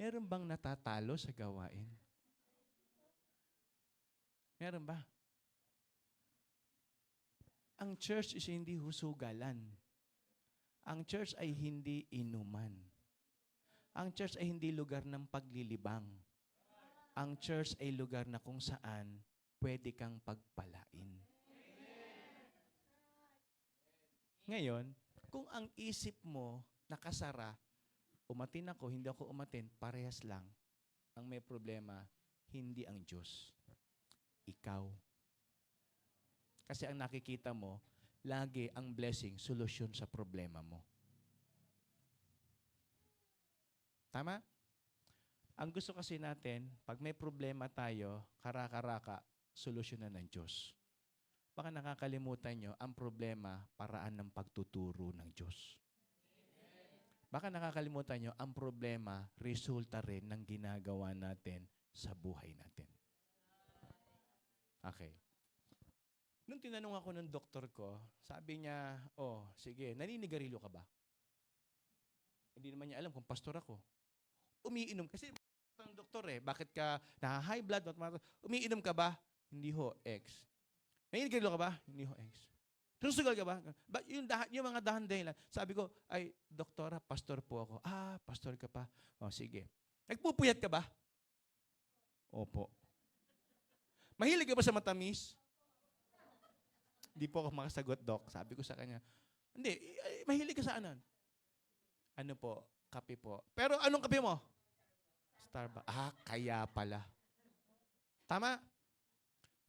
Meron bang natatalo sa gawain? Meron ba? Ang church is hindi husugalan. Ang church ay hindi inuman. Ang church ay hindi lugar ng paglilibang. Ang church ay lugar na kung saan pwede kang pagpalain. Ngayon, kung ang isip mo nakasara, umatin ako, hindi ako umatin, parehas lang. Ang may problema, hindi ang Diyos. Ikaw. Kasi ang nakikita mo, lagi ang blessing, solusyon sa problema mo. Tama? Ang gusto kasi natin, pag may problema tayo, karaka-raka, solusyonan ng Diyos. Baka nakakalimutan nyo, ang problema, paraan ng pagtuturo ng Diyos. Baka nakakalimutan nyo, ang problema, resulta rin ng ginagawa natin sa buhay natin. Okay. Nung tinanong ako ng doktor ko, sabi niya, oh, sige, naninigarilyo ka ba? Hindi naman niya alam kung pastor ako. Umiinom. Kasi ang doktor bakit ka na-high blood? Umiinom ka ba? Hindi ho, ex. Naninigarilyo ka ba? Hindi ho, ex. Susugal ka ba? Yung mga dahan-dahilan. Sabi ko, ay, doktora, pastor po ako. Ah, pastor ka pa. O, sige. Nagpupuyat ka ba? Opo. Mahilig ka ba sa matamis? Hindi po ako makasagot, Doc. Sabi ko sa kanya, hindi, mahilig ka sa ano? Ano po? Kape po. Pero anong kape mo? Starbucks. Ah, kaya pala. Tama?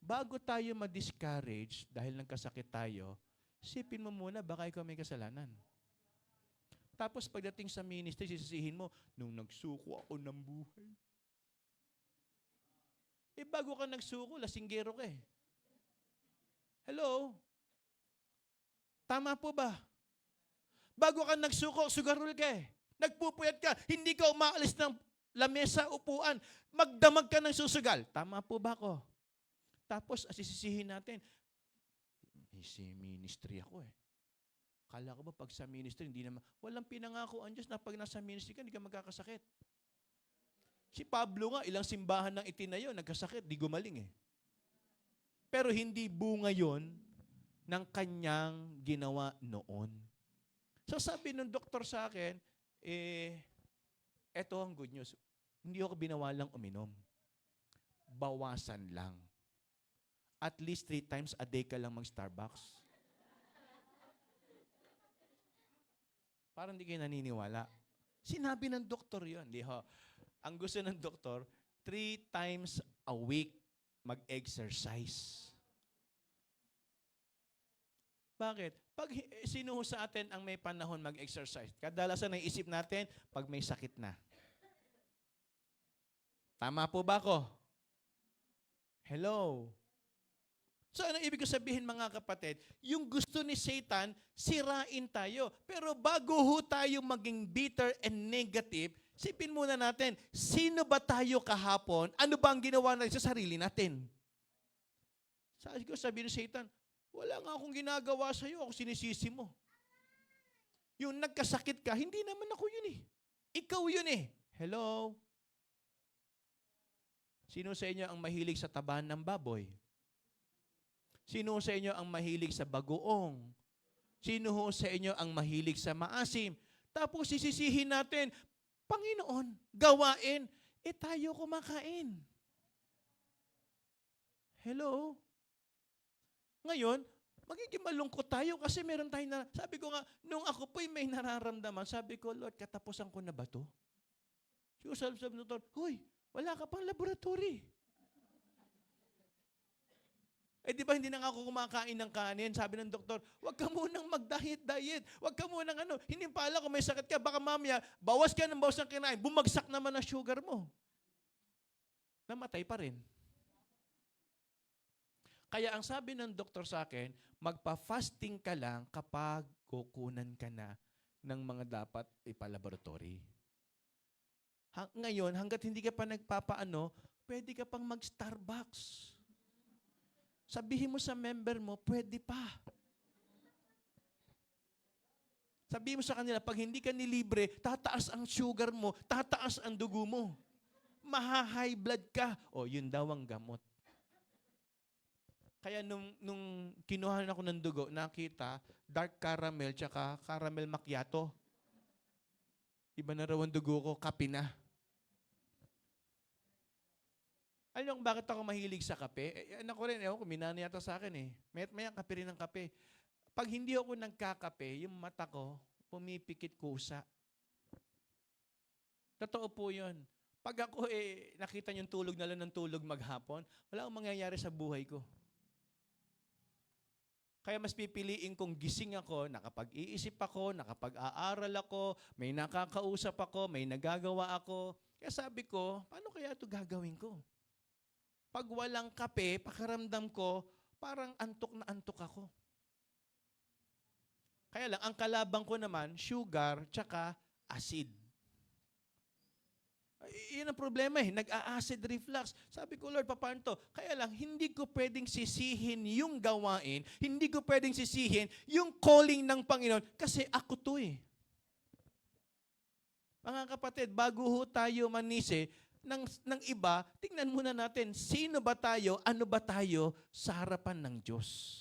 Bago tayo ma-discourage dahil nagkasakit tayo, sipin mo muna, baka ikaw may kasalanan. Tapos pagdating sa ministry, sisisihin mo, nung nagsuko ako ng buhay. Bago ka nagsuko, lasinggero ka Hello? Tama po ba? Bago ka nagsuko, sugarol ka Nagpupuyat ka, hindi ka umaalis ng lamesa, upuan. Magdamag ka ng susugal. Tama po ba ako? Tapos, asisisihin natin, si ministry ako Kala ko ba pag sa ministry, hindi naman, walang pinangako ang Diyos na pag nasa ministry ka, hindi ka magkakasakit. Si Pablo nga, ilang simbahan ng itinayo, nagkasakit, di gumaling Pero hindi bunga yon ng kanyang ginawa noon. So sabi ng doktor sa akin, eto ang good news. Hindi ako binawalang uminom. Bawasan lang. At least 3 times a day ka lang mag-Starbucks. Parang hindi kayo naniniwala. Sinabi ng doktor yun. Di ho. Ang gusto ng doktor, 3 times a week mag-exercise. Bakit? Pag sino sa atin ang may panahon mag-exercise? Kadalasan ang isip natin, pag may sakit na. Tama po ba ako? Hello? So ano ibig ko sabihin mga kapatid? Yung gusto ni Satan, sirain tayo. Pero bago ho tayo maging bitter and negative, sipin muna natin, sino ba tayo kahapon? Ano ba ang ginawa natin sa sarili natin? Sabi ko, sabi ni Satan, wala nga akong ginagawa sa'yo, ako sinisisi mo. Yung nagkasakit ka, hindi naman ako yun Ikaw yun Hello? Sino sa inyo ang mahilig sa tabahan ng baboy? Sino sa inyo ang mahilig sa bagoong? Sino sa inyo ang mahilig sa maasim? Tapos sisisihin natin, Panginoon, gawain, tayo kumakain. Hello? Ngayon, magiging malungkot tayo kasi meron tayong sabi ko nga, nung ako po'y may nararamdaman, sabi ko, Lord, katapusan ko na ba to? Sabi ng doktor, huy, wala ka pang laboratory. Di ba hindi na nga ako kumakain ng kanin? Sabi ng doktor, huwag ka munang mag-diet. Huwag ka munang Hindi pala kung may sakit ka, baka mamaya, bawas ka ng kinain, bumagsak naman ang sugar mo. Namatay pa rin. Kaya ang sabi ng doktor sa akin, magpa-fasting ka lang kapag kukunan ka na ng mga dapat ipalaboratory. Ngayon, hanggat hindi ka pa nagpapaano, pwede ka pang mag-Starbucks. Sabihin mo sa member mo, pwede pa. Sabi mo sa kanila, pag hindi ka nilibre, tataas ang sugar mo, tataas ang dugo mo. Maha-high blood ka. O, yun daw ang gamot. Kaya nung kinuha ako ng dugo, nakita, dark caramel tsaka caramel macchiato. Iba na raw ang dugo ko, kape na. Alam niyo bakit ako mahilig sa kape? Anak ko rin, minana yata sa akin eh. Mayat-maya kape rin ng kape. Pag hindi ako nagkakape, yung mata ko, pumipikit kusa. Totoo po yun. Pag ako nakita niyong tulog na lang ng tulog maghapon, wala akong mangyayari sa buhay ko. Kaya mas pipiliin kong gising ako, nakapag-iisip ako, nakapag-aaral ako, may nakakausap ako, may nagagawa ako. Kaya sabi ko, paano kaya ito gagawin ko? Pag walang kape, pakiramdam ko, parang antok na antok ako. Kaya lang, ang kalabang ko naman, sugar, tsaka acid. Iyan ang problema nag-a-acid reflux. Sabi ko, Lord, paano to? Kaya lang, hindi ko pwedeng sisihin yung gawain, hindi ko pwedeng sisihin yung calling ng Panginoon kasi ako to Mga kapatid, bago ho tayo manisi ng iba, tingnan muna natin, sino ba tayo, ano ba tayo sa harapan ng Diyos?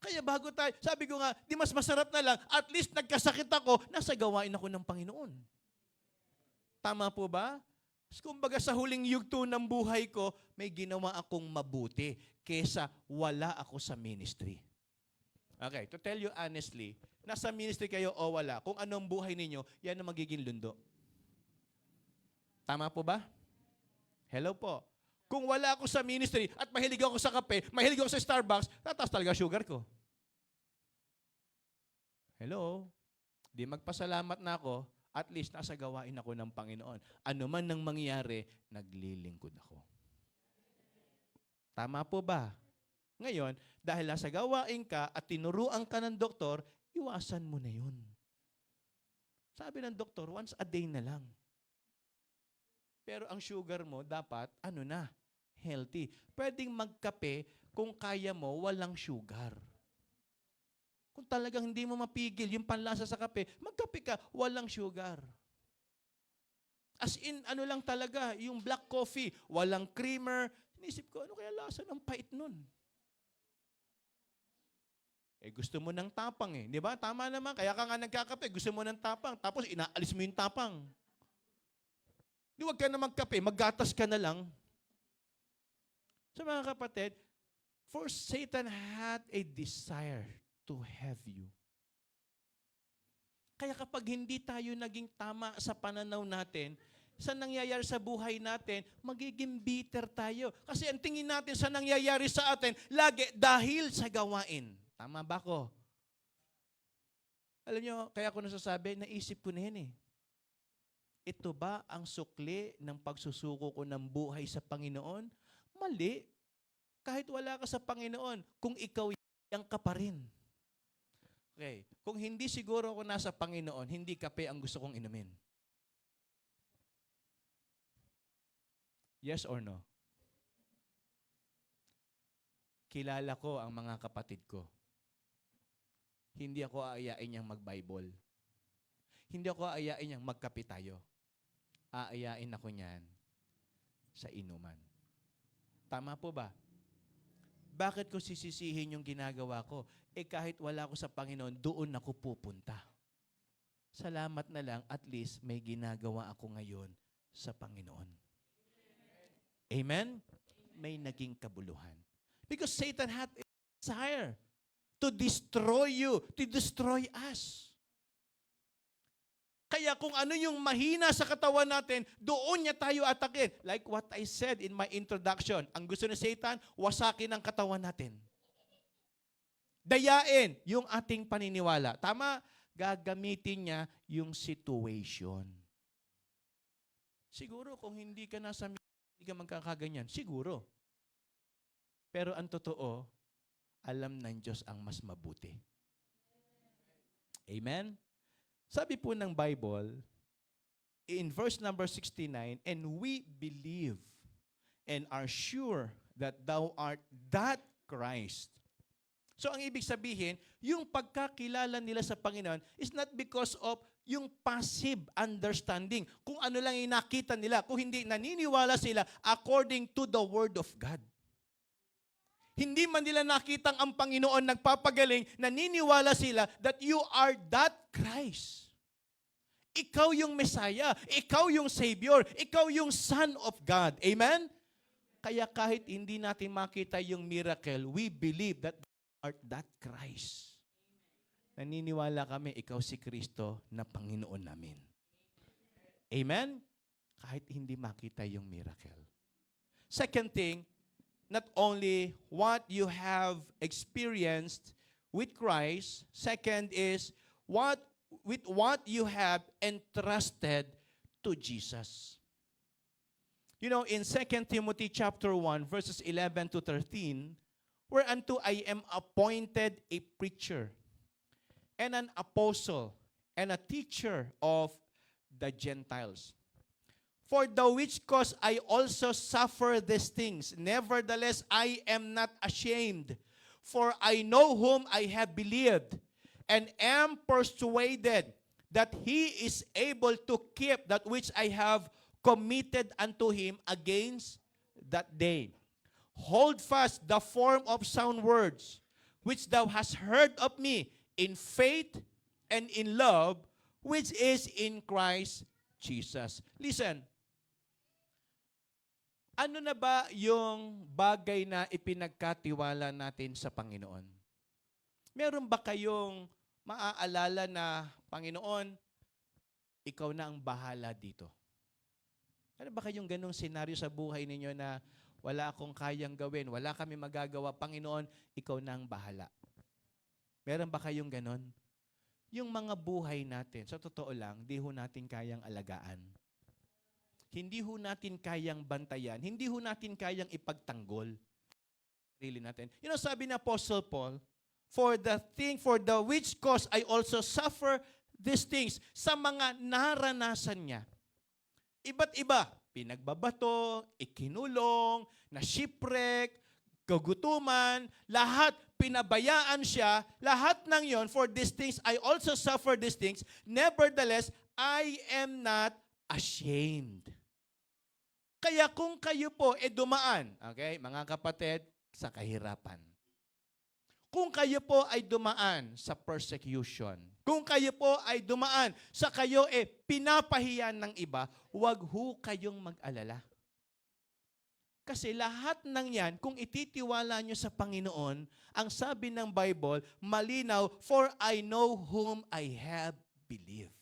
Kaya bago tayo, sabi ko nga, di mas masarap na lang, at least nagkasakit ako, nasa gawain ako ng Panginoon. Tama po ba? Kumbaga sa huling yugto ng buhay ko, may ginawa akong mabuti kesa wala ako sa ministry. Okay, to tell you honestly, nasa ministry kayo o wala, kung anong buhay ninyo, yan ang magiging lundo. Tama po ba? Hello po. Kung wala ako sa ministry at mahilig ako sa kape, mahilig ako sa Starbucks, tataas talaga sugar ko. Hello? Di magpasalamat na ako, at least nasa gawain ako ng Panginoon. Ano man nang mangyari, naglilingkod ako. Tama po ba? Ngayon, dahil nasa gawain ka at tinuruan ka ng doktor, iwasan mo na yun. Sabi ng doktor, once a day na lang. Pero ang sugar mo, dapat, healthy. Pwedeng magkape kung kaya mo, walang sugar. Kung talagang hindi mo mapigil yung panlasa sa kape, magkape ka, walang sugar. As in, lang talaga, yung black coffee, walang creamer. Inisip ko, ano kaya lasa ng pait nun? Gusto mo ng tapang di ba? Tama naman, kaya ka nga nagkakape, gusto mo ng tapang, tapos inaalis mo yung tapang. Di wag ka na magkape, maggatas ka na lang. So mga kapatid, for Satan had a desire to have you. Kaya kapag hindi tayo naging tama sa pananaw natin, sa nangyayari sa buhay natin, magiging bitter tayo. Kasi ang tingin natin sa nangyayari sa atin, lagi dahil sa gawain. Tama ba ko? Alam nyo, kaya ako nasasabi, naisip ko na yan Ito ba ang sukli ng pagsusuko ko ng buhay sa Panginoon? Mali. Kahit wala ka sa Panginoon, kung ikaw yang ka pa rin. Okay. Kung hindi siguro ako nasa Panginoon, hindi kape ang gusto kong inumin. Yes or no? Kilala ko ang mga kapatid ko. Hindi ako aayain niyang mag-Bible. Hindi ako aayain niyang magkape tayo. Aayain ako niyan sa inuman. Tama po ba? Bakit ko sisisihin yung ginagawa ko? Kahit wala ako sa Panginoon, doon ako pupunta. Salamat na lang, at least may ginagawa ako ngayon sa Panginoon. Amen? May naging kabuluhan. Because Satan had a desire to destroy you, to destroy us. Kaya kung ano yung mahina sa katawan natin, doon niya tayo atakin. Like what I said in my introduction, ang gusto ni Satan, wasakin ang katawan natin. Dayain yung ating paniniwala. Tama? Gagamitin niya yung situation. Siguro kung hindi ka nasa hindi ka magkakaganyan, siguro. Pero ang totoo, alam ng Diyos ang mas mabuti. Amen? Sabi po ng Bible, in verse number 69, and we believe and are sure that thou art that Christ, So ang ibig sabihin, yung pagkakilala nila sa Panginoon is not because of yung passive understanding. Kung ano lang yung nakita nila, kung hindi naniniwala sila according to the Word of God. Hindi man nila nakitang ang Panginoon nagpapagaling, naniniwala sila that you are that Christ. Ikaw yung Messiah, ikaw yung Savior, ikaw yung Son of God. Amen? Kaya kahit hindi natin makita yung miracle, we believe that art that Christ. Naniniwala kami, ikaw si Kristo na Panginoon namin. Amen? Kahit hindi makita yung miracle. Second thing, not only what you have experienced with Christ, second is what you have entrusted to Jesus. You know, in 2 Timothy chapter 1, verses 11 to 13, whereunto I am appointed a preacher and an apostle and a teacher of the Gentiles. For the which cause I also suffer these things. Nevertheless, I am not ashamed, for I know whom I have believed, and am persuaded that he is able to keep that which I have committed unto him against that day. Hold fast the form of sound words, which thou hast heard of me, in faith and in love, which is in Christ Jesus. Listen, ano na ba yung bagay na ipinagkatiwala natin sa Panginoon? Meron ba kayong maaalala na, Panginoon, ikaw na ang bahala dito? Ano ba kayong ganong senaryo sa buhay ninyo na wala akong kayang gawin, wala kami magagawa, Panginoon, ikaw na ang bahala? Meron ba kayong ganon? Yung mga buhay natin, sa totoo lang, di ho natin kayang alagaan. Hindi ho natin kayang bantayan, hindi ho natin kayang ipagtanggol. Really natin. You know, sabi ni Apostle Paul, for the which cause I also suffer these things, sa mga naranasan niya. Iba't iba, pinagbabato, ikinulong, na shipwreck, kagutuman, lahat pinabayaan siya, lahat ng yon, for these things, I also suffer these things, nevertheless, I am not ashamed. Kaya kung kayo po dumaan, okay, mga kapatid, sa kahirapan. Kung kayo po ay dumaan sa persecution, kung kayo po ay dumaan sa kayo pinapahiyan ng iba, huwag ho kayong mag-alala. Kasi lahat ng yan, kung ititiwala nyo sa Panginoon, ang sabi ng Bible, malinaw, for I know whom I have believed.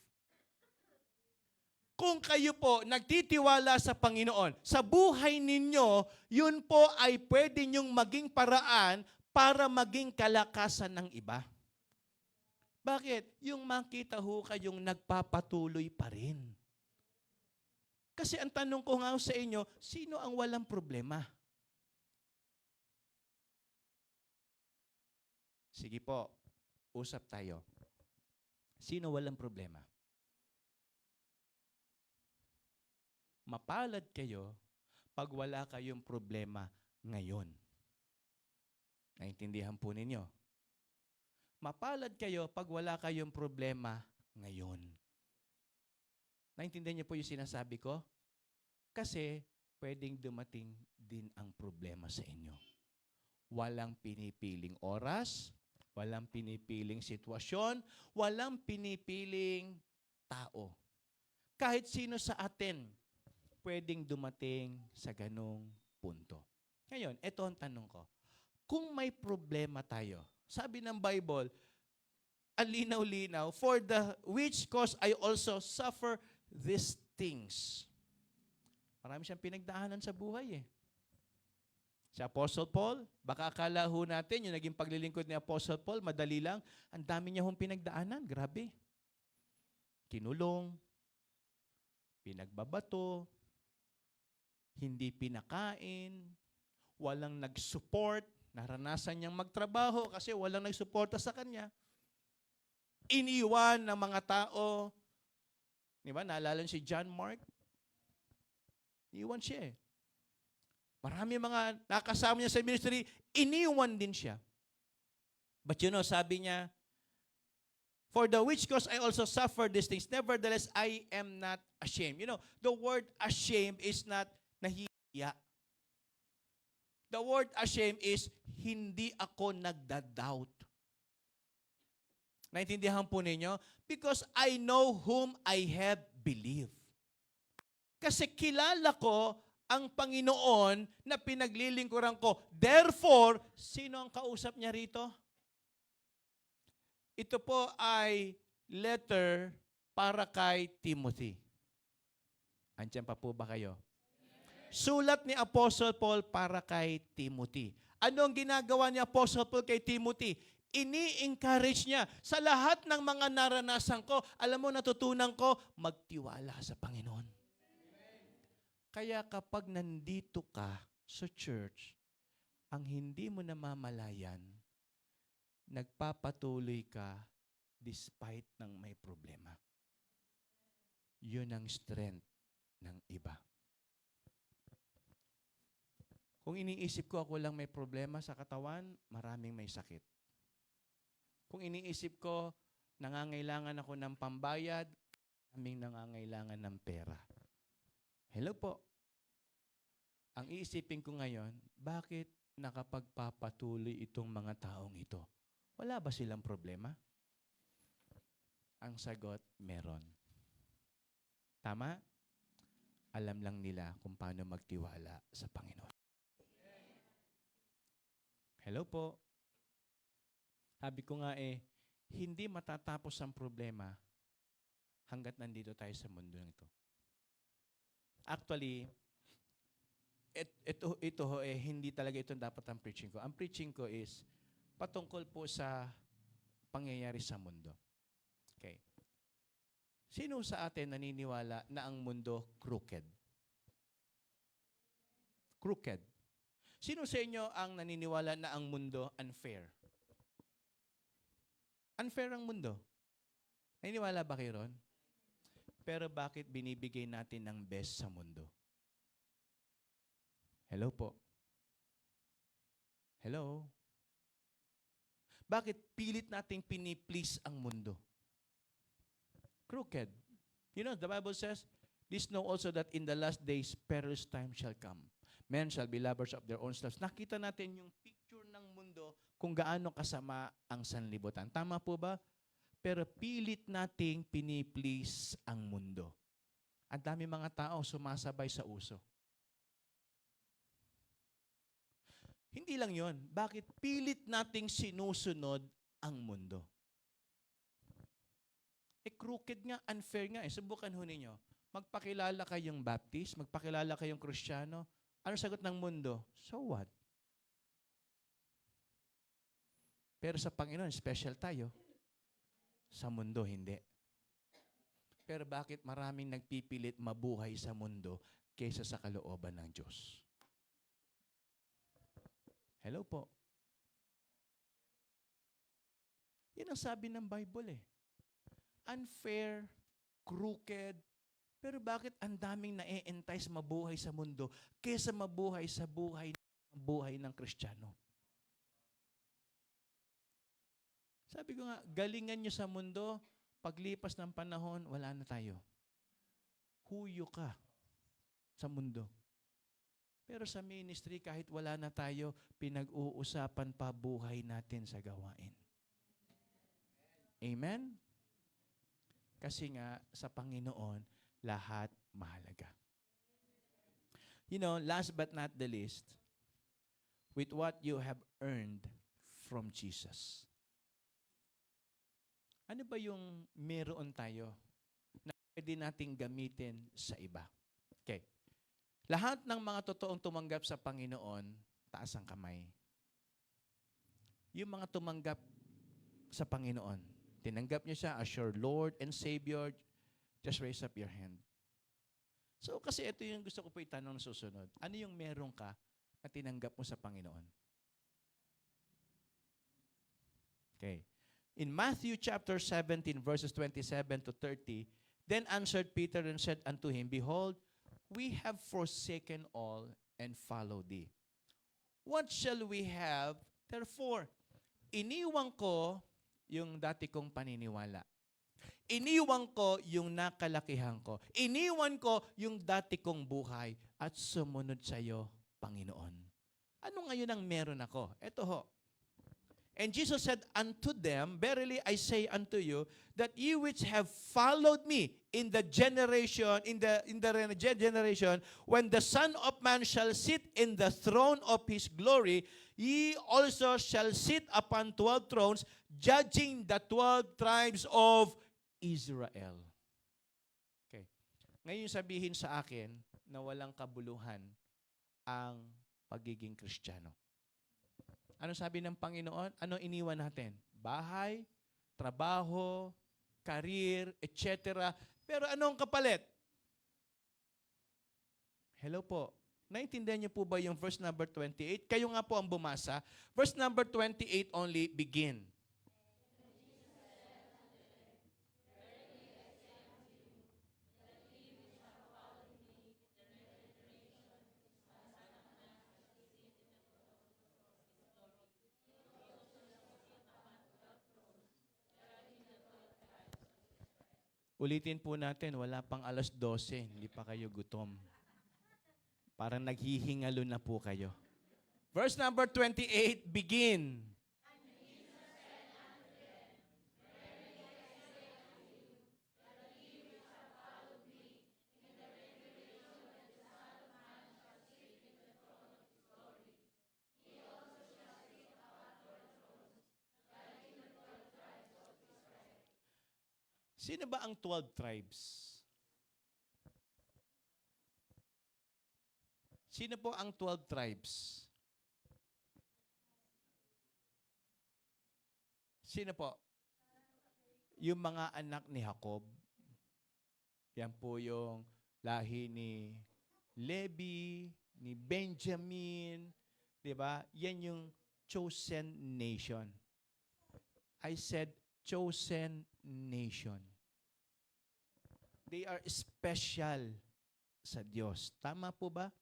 Kung kayo po nagtitiwala sa Panginoon, sa buhay ninyo, yun po ay pwede nyong maging paraan para maging kalakasan ng iba. Bakit? Yung makita ho kayong nagpapatuloy pa rin. Kasi ang tanong ko nga sa inyo, sino ang walang problema? Sige po, usap tayo. Sino walang problema? Mapalad kayo pag wala kayong problema ngayon. Naintindihan po ninyo? Mapalad kayo pag wala kayong problema ngayon. Naintindihan niyo po yung sinasabi ko? Kasi pwedeng dumating din ang problema sa inyo. Walang pinipiling oras, walang pinipiling sitwasyon, walang pinipiling tao. Kahit sino sa atin, pwedeng dumating sa ganong punto. Ngayon, ito ang tanong ko. Kung may problema tayo, sabi ng Bible, ang linaw-linaw, for the which cause I also suffer these things. Marami siyang pinagdaanan sa buhay Si Apostle Paul, baka akala ho natin, yung naging paglilingkod ni Apostle Paul, madali lang. Ang dami niya hong pinagdaanan, grabe. Kinulong, pinagbabato, hindi pinakain, walang nag-support, naranasan niyang magtrabaho kasi walang nagsuporta sa kanya. Iniwan ng mga tao. Di ba? Naalala si John Mark? Iniwan siya Marami mga nakasama niya sa ministry, iniwan din siya. But sabi niya, for the which cause I also suffer these things. Nevertheless, I am not ashamed. The word ashamed is not nahihiya. The word ashamed is hindi ako nagda-doubt. Naintindihan po ninyo? Because I know whom I have believed. Kasi kilala ko ang Panginoon na pinaglilingkuran ko. Therefore, sino ang kausap niya rito? Ito po ay letter para kay Timothy. Andiyan pa po ba kayo? Sulat ni Apostle Paul para kay Timothy. Ano ang ginagawa ni Apostle Paul kay Timothy? Ini-encourage niya sa lahat ng mga naranasan ko. Alam mo, natutunan ko, magtiwala sa Panginoon. Kaya kapag nandito ka sa church, ang hindi mo namamalayan, nagpapatuloy ka despite ng may problema. Yun ang strength ng iba. Kung iniisip ko ako lang may problema sa katawan, maraming may sakit. Kung iniisip ko, nangangailangan ako ng pambayad, maraming nangangailangan ng pera. Hello po. Ang iisipin ko ngayon, bakit nakapagpapatuloy itong mga taong ito? Wala ba silang problema? Ang sagot, meron. Tama? Alam lang nila kung paano magtiwala sa Panginoon. Hello po. Sabi ko nga hindi matatapos ang problema hanggat nandito tayo sa mundo nito. Actually, ito hindi talaga ito dapat ang preaching ko. Ang preaching ko is patungkol po sa pangyayari sa mundo. Okay. Sino sa atin naniniwala na ang mundo crooked? Crooked. Sino sa inyo ang naniniwala na ang mundo unfair? Unfair ang mundo. Naniniwala ba kayo ron? Pero bakit binibigay natin ang best sa mundo? Hello po. Hello? Bakit pilit nating piniplease ang mundo? Crooked. The Bible says, this know also that in the last days, perilous time shall come. Men shall be lovers of their own selves. Nakita natin yung picture ng mundo kung gaano kasama ang sanlibutan. Tama po ba? Pero pilit nating piniplease ang mundo. Ang dami mga tao sumasabay sa uso. Hindi lang yon. Bakit pilit nating sinusunod ang mundo? Crooked nga, unfair nga. Subukan ho ninyo. Magpakilala kayong Baptist, magpakilala kayong Kristiyano. Ano sagot ng mundo? So what? Pero sa Panginoon, special tayo. Sa mundo, hindi. Pero bakit maraming nagpipilit mabuhay sa mundo kaysa sa kalooban ng Diyos? Hello po. Yan ang sabi ng Bible Unfair, crooked, pero bakit ang daming na-entice mabuhay sa mundo kaysa mabuhay sa buhay ng Kristiyano? Sabi ko nga, galingan nyo sa mundo, paglipas ng panahon, wala na tayo. Huyo ka sa mundo. Pero sa ministry, kahit wala na tayo, pinag-uusapan pa buhay natin sa gawain. Amen? Kasi nga, sa Panginoon, lahat mahalaga. Last but not the least, with what you have earned from Jesus. Ano ba yung meron tayo na pwede nating gamitin sa iba? Okay. Lahat ng mga totoong tumanggap sa Panginoon, taas ang kamay. Yung mga tumanggap sa Panginoon, tinanggap niyo siya as your Lord and Savior, just raise up your hand. So, kasi ito yung gusto ko po itanong na susunod. Ano yung meron ka na tinanggap mo sa Panginoon? Okay. In Matthew chapter 17, verses 27 to 30, then answered Peter and said unto him, Behold, we have forsaken all and followed thee. What shall we have therefore? iniwan ko yung dati kong paniniwala. Iniwan ko yung nakalakihan ko. Iniwan ko yung dati kong buhay at sumunod sa iyo, Panginoon. Ano ngayon ang meron ako? Ito ho. And Jesus said unto them, verily I say unto you, that you which have followed me in the generation, generation, when the Son of Man shall sit in the throne of his glory, ye also shall sit upon 12 thrones, judging the 12 tribes of Israel. Okay. Ngayon sabihin sa akin na walang kabuluhan ang pagiging Kristiyano. Ano sabi ng Panginoon? Ano iniwan natin? Bahay, trabaho, career, etc. Pero anong kapalit? Hello po. Naintindihan niyo po ba yung verse number 28? Kayo nga po ang bumasa. Verse number 28 only, begin. Ulitin po natin, wala pang alas 12, hindi pa kayo gutom. Parang naghihingalo na po kayo. Verse number 28, begin. Sino ba ang 12 tribes? Sino po ang 12 tribes? Sino po? Yung mga anak ni Jacob. Yan po yung lahi ni Levi, ni Benjamin, di ba? Yan yung chosen nation. I said chosen nation. They are special sa Diyos. Tama po ba?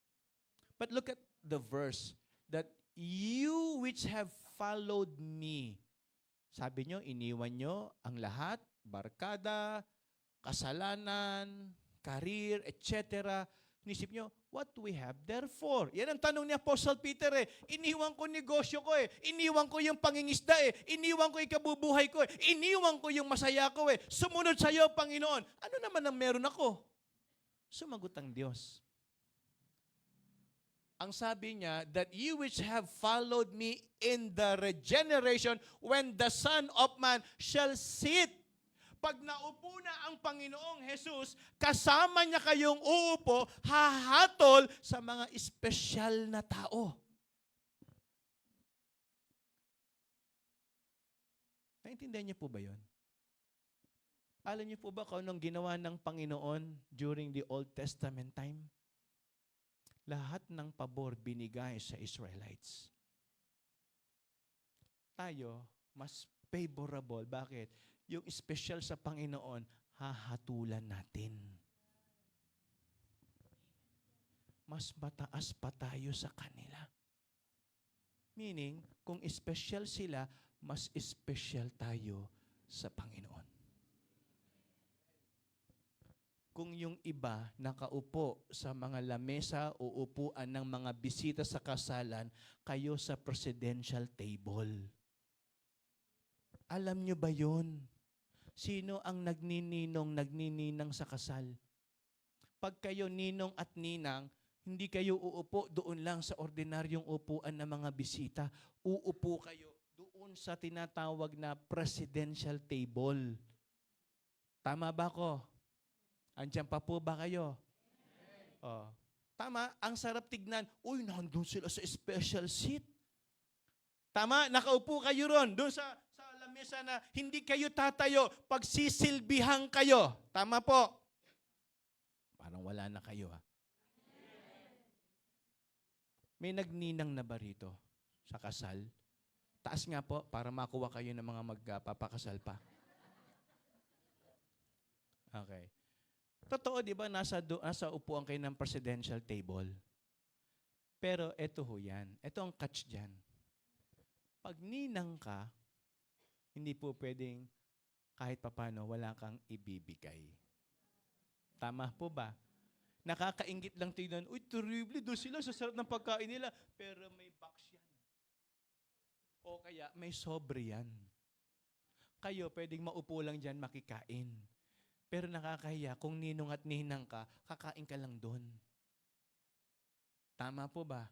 But look at the verse that you which have followed me. Sabi nyo, iniwan nyo ang lahat, barkada, kasalanan, career, etc. Nisip nyo, what do we have therefore? Yan ang tanong ni Apostle Peter eh. Iniwan ko negosyo ko eh. Iniwan ko yung pangingisda eh. Iniwan ko yung kabubuhay ko eh. Iniwan ko yung masaya ko eh. Sumunod sa iyo, Panginoon. Ano naman ang meron ako? Sumagot ang Diyos. Ang sabi niya, that you which have followed me in the regeneration when the Son of Man shall sit. Pag naupo na ang Panginoong Jesus, kasama niya kayong uupo, hahatol sa mga espesyal na tao. Naintindihan niyo po ba yun? Alam niyo po ba kung anong ginawa ng Panginoon during the Old Testament time? Lahat ng pabor binigay sa Israelites. Tayo, mas favorable. Bakit? Yung special sa Panginoon, hahatulan natin. Mas mataas pa tayo sa kanila. Meaning, kung special sila, mas special tayo sa Panginoon. Kung yung iba nakaupo sa mga lamesa o upuan ng mga bisita sa kasalan, kayo sa presidential table. Alam nyo ba yun? Sino ang nagnininang sa kasal? Pag kayo ninong at ninang, hindi kayo uupo doon lang sa ordinaryong upuan ng mga bisita. Uupo kayo doon sa tinatawag na presidential table. Tama ba ko? Andiyan pa po ba kayo? Oh. Tama, ang sarap tignan. Uy, nandun sila sa special seat. Tama, nakaupo kayo ron, doon sa lamesa na hindi kayo tatayo, pagsisilbihan kayo. Tama po. Parang wala na kayo ha. May nagninang na ba rito sa kasal? Taas nga po para makuha kayo ng mga magpapakasal pa. Okay. Totoo, di ba, nasa upuan kayo ng presidential table. Pero eto ho yan. Eto ang catch dyan. Pag ninang ka, Hindi po pwedeng kahit papano wala kang ibibigay. Tama po ba? Nakakaingit lang tignan, uy, terrible, doon sila sa sarap ng pagkain nila, pero may box yan. O kaya may sobre yan. Kayo, pwedeng maupo lang dyan makikain. Pero nakakahiya, kung ninong at ninang ka, kakain ka lang doon. Tama po ba?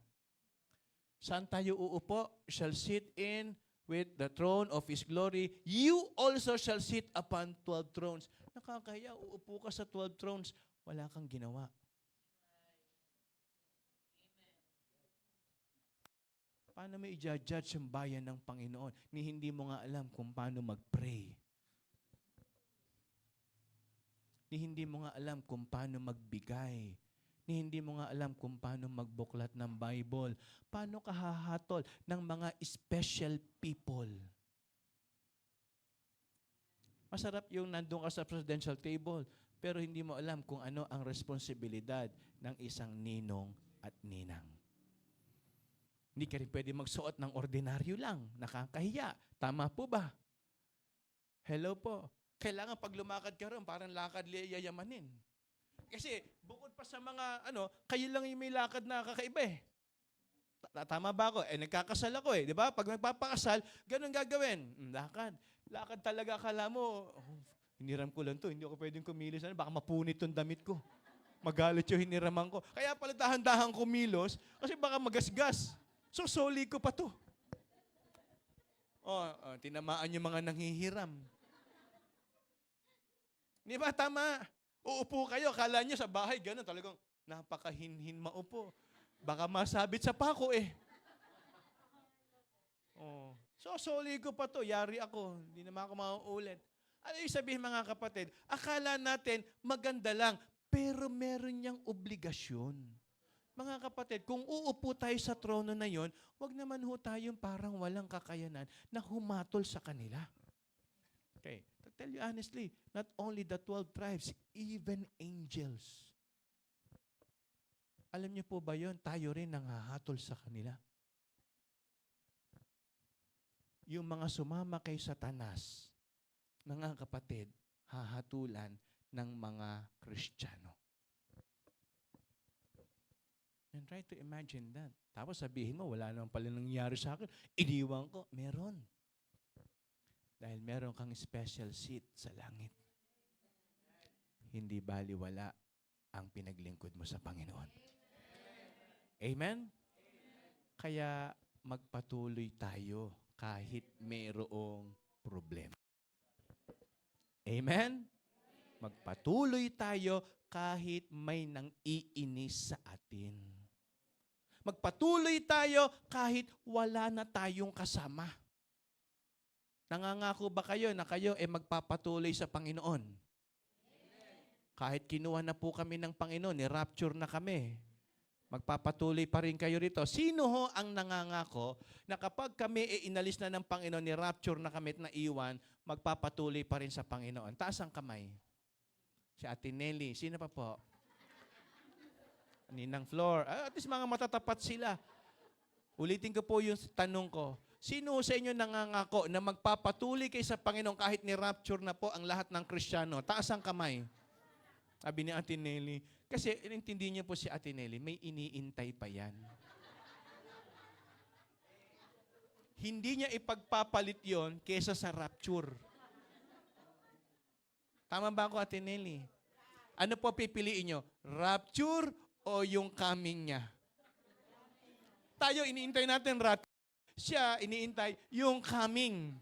Saan tayo uupo? Shall sit in with the throne of His glory. You also shall sit upon 12 thrones. Nakakahiya, uupo ka sa 12 thrones, wala kang ginawa. Paano mo i-judge ang bayan ng Panginoon ni hindi mo nga alam kung paano mag-pray? Ni hindi mo nga alam kung paano magbigay? Ni hindi mo nga alam kung paano magbuklat ng Bible? Paano ka hahatol ng mga special people? Masarap yung nandun ka sa presidential table, pero hindi mo alam kung ano ang responsibilidad ng isang ninong at ninang. Hindi ka rin pwede magsuot ng ordinaryo lang. Nakakahiya. Tama po ba? Hello po. Kailangan pag lumakad ka rin, parang lakad yayamanin. Kasi bukod pa sa mga, kayo lang yung may lakad na kakaiba eh. Tama ba ako? Nagkakasal ako eh. Di ba? Pag nagpapakasal, ganun gagawin. Lakad. Lakad talaga, akala mo, hiniram ko lang to, hindi ako pwedeng kumilos. Baka mapunit tong damit ko. Magalit yung hiniraman ko. Kaya pala dahan-dahan kumilos, kasi baka magasgas. So, soli ko pa to. Tinamaan yung mga nanghihiram. Di ba? Tama. Uupo kayo, akala nyo sa bahay, gano'n talagang napakahinhin maupo. Baka masabit sa pako eh. So, soli ko pa to, yari ako. Hindi naman ako mauulit. Ano yung sabihin mga kapatid? Akala natin maganda lang, pero meron niyang obligasyon. Mga kapatid, kung uupo tayo sa trono na yon, wag naman ho tayong parang walang kakayanan na humatol sa kanila. Okay, to tell you honestly, not only the 12 tribes, even angels. Alam niyo po ba yon? Tayo rin nanghahatol sa kanila. Yung mga sumama kay Satanas, mga kapatid, hahatulan ng mga Kristiyano. And try to imagine that. Tapos sabihin mo, wala naman pala nangyari sa akin. Iniwan ko. Meron. Dahil meron kang special seat sa langit. Hindi baliwala ang pinaglingkod mo sa Panginoon. Amen? Kaya magpatuloy tayo kahit mayroong problema. Amen? Magpatuloy tayo kahit may nang iinis sa atin. Magpatuloy tayo kahit wala na tayong kasama. Nangangako ba kayo na kayo magpapatuloy sa Panginoon? Kahit kinuha na po kami ng Panginoon, ni-rapture na kami, magpapatuloy pa rin kayo rito. Sino ho ang nangangako na kapag kami inalis na ng Panginoon, ni-rapture na kami at naiwan, magpapatuloy pa rin sa Panginoon? Taas ang kamay. Si Ate Nelly. Sino pa po? Ninang Flor. At least mga matatapat sila. Ulitin ko po yung tanong ko. Sino sa inyo nangangako na magpapatuloy kayo sa Panginoon kahit ni-rapture na po ang lahat ng Kristiyano? Taas ang kamay. Sabi ni Ate Nelly. Kasi inintindi niyo po si Ate Nelly, may iniintay pa yan. Hindi niya ipagpapalit yon kesa sa rapture. Tama ba ako, Ate Nelly? Ano po pipiliin nyo? Rapture o yung coming niya? Tayo, iniintay natin rapture. Siya, iniintay yung coming.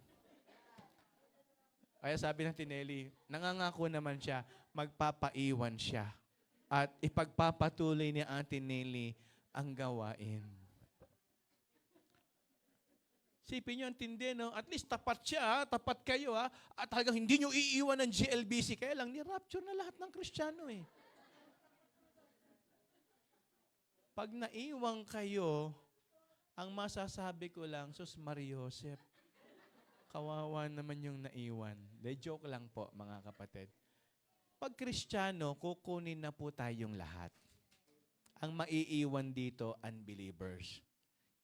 Kaya sabi ng Tinelli, nangangako naman siya, magpapaiwan siya. At ipagpapatuloy ni Ate Nelly ang gawain. Sipin nyo, antindi, no? At least tapat siya, tapat kayo, ha? At talagang hindi nyo iiwan ng GLBC. Kaya lang, ni-rapture na lahat ng Kristiyano, eh. Pag naiwang kayo, ang masasabi ko lang, Sus Mariosep, kawawa naman yung naiwan. De joke lang po, mga kapatid. Pag Kristiyano, kukunin na po tayong lahat. Ang maiiwan dito, unbelievers.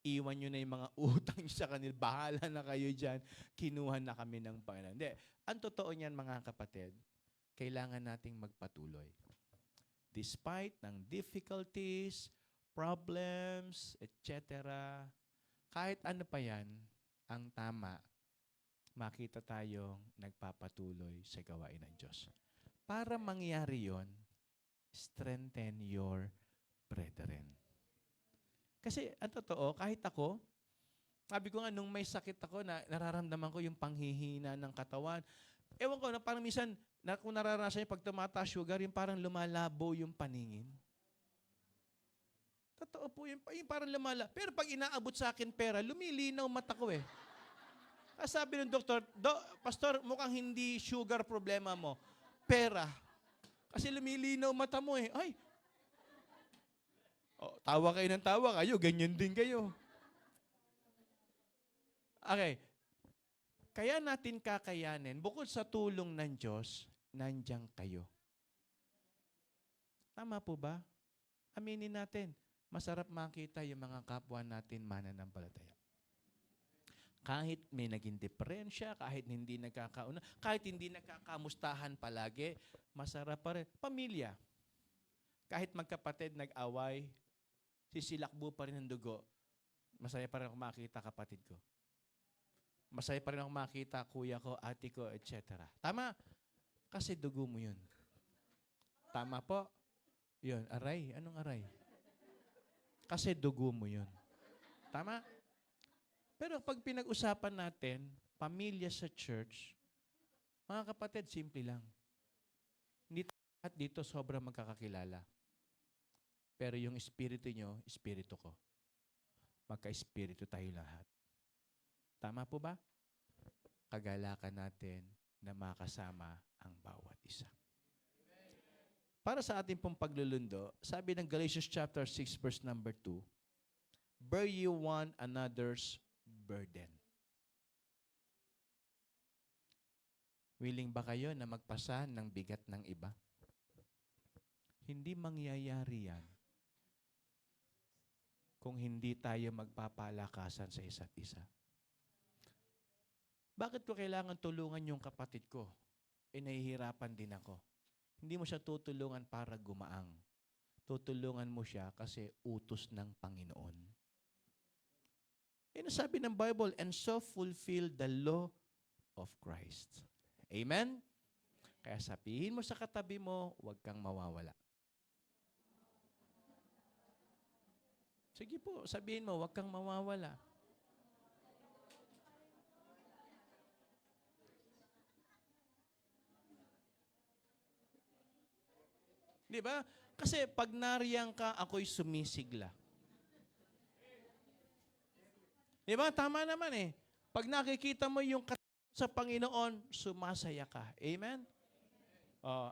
iwan nyo na yung mga utang nyo sa kanila, bahala na kayo dyan, kinuha na kami ng Panginoon. Hindi, ang totoo niyan mga kapatid, kailangan nating magpatuloy. Despite ng difficulties, problems, etc., kahit ano pa yan, ang tama, makita tayong nagpapatuloy sa gawain ng Diyos. Para mangyari yon, strengthen your brethren. Kasi ang totoo, kahit ako, sabi ko nga, nung may sakit ako, nararamdaman ko yung panghihina ng katawan. Ewan ko, parang minsan, kung nararanasan yung pag tumataas sugar, yung parang lumalabo yung paningin. Totoo po, yung parang lumala. Pero pag inaabot sa akin pera, lumilinaw mata ko eh. Sabi ng doktor, Pastor, mukhang hindi sugar problema mo. Pera. Kasi lumilinaw mata mo eh. Ay, tawa kayo ng tawa kayo, ganyan din kayo. Okay. Kaya natin kakayanin, bukod sa tulong ng Diyos, nandiyan kayo. Tama po ba? Aminin natin, masarap makita yung mga kapwa natin mananampalataya. Kahit may naging diferensya, kahit hindi nagkakauna, kahit hindi nagkakamustahan palagi, masarap pa rin. Pamilya. Kahit magkapatid nag-away, sisilakbo pa rin ang dugo, masaya pa rin ako makita kapatid ko. Masaya pa rin ako makita kuya ko, ate ko, etc. Tama? Kasi dugo mo yun. Tama po? Yun, aray. Anong aray? Kasi dugo mo yun. Tama? Pero pag pinag-usapan natin, pamilya sa church, mga kapatid, simple lang. Hindi lahat dito sobrang magkakakilala. Pero yung espiritu nyo, espiritu ko. Magka-espiritu tayo lahat. Tama po ba? Kagalakan natin na makasama ang bawat isa. Para sa ating pong paglulundo, sabi ng Galatians chapter 6 verse number 2, bear you one another's burden. Willing ba kayo na magpasan ng bigat ng iba? Hindi mangyayari yan kung hindi tayo magpapalakasan sa isa't isa. Bakit ko kailangan tulungan yung kapatid ko? Nahihirapan din ako. Hindi mo siya tutulungan para gumaang. Tutulungan mo siya kasi utos ng Panginoon. Sabi ng Bible, and so fulfill the law of Christ. Amen? Kaya sabihin mo sa katabi mo, huwag kang mawawala. Sige po, sabihin mo, huwag kang mawawala. Di ba? Kasi pag nariyan ka, ako'y sumisigla. Di ba? Tama naman eh. Pag nakikita mo yung sa Panginoon, sumasaya ka. Amen?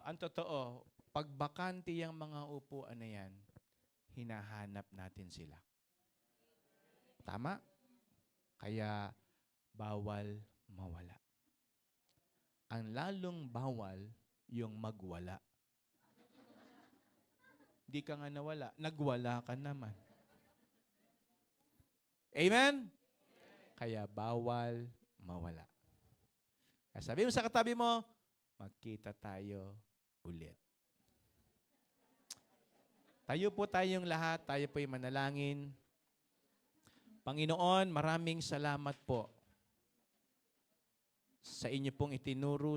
Ang totoo, pag bakante yung mga upuan na yan, hinahanap natin sila. Tama? Kaya, bawal mawala. Ang lalong bawal, yung magwala. Di ka nga nawala, nagwala ka naman. Amen? Kaya bawal mawala. Kaya sabi mo sa katabi mo, magkita tayo ulit. Tayo po tayong lahat, tayo po'y manalangin. Panginoon, maraming salamat po sa inyo pong itinuro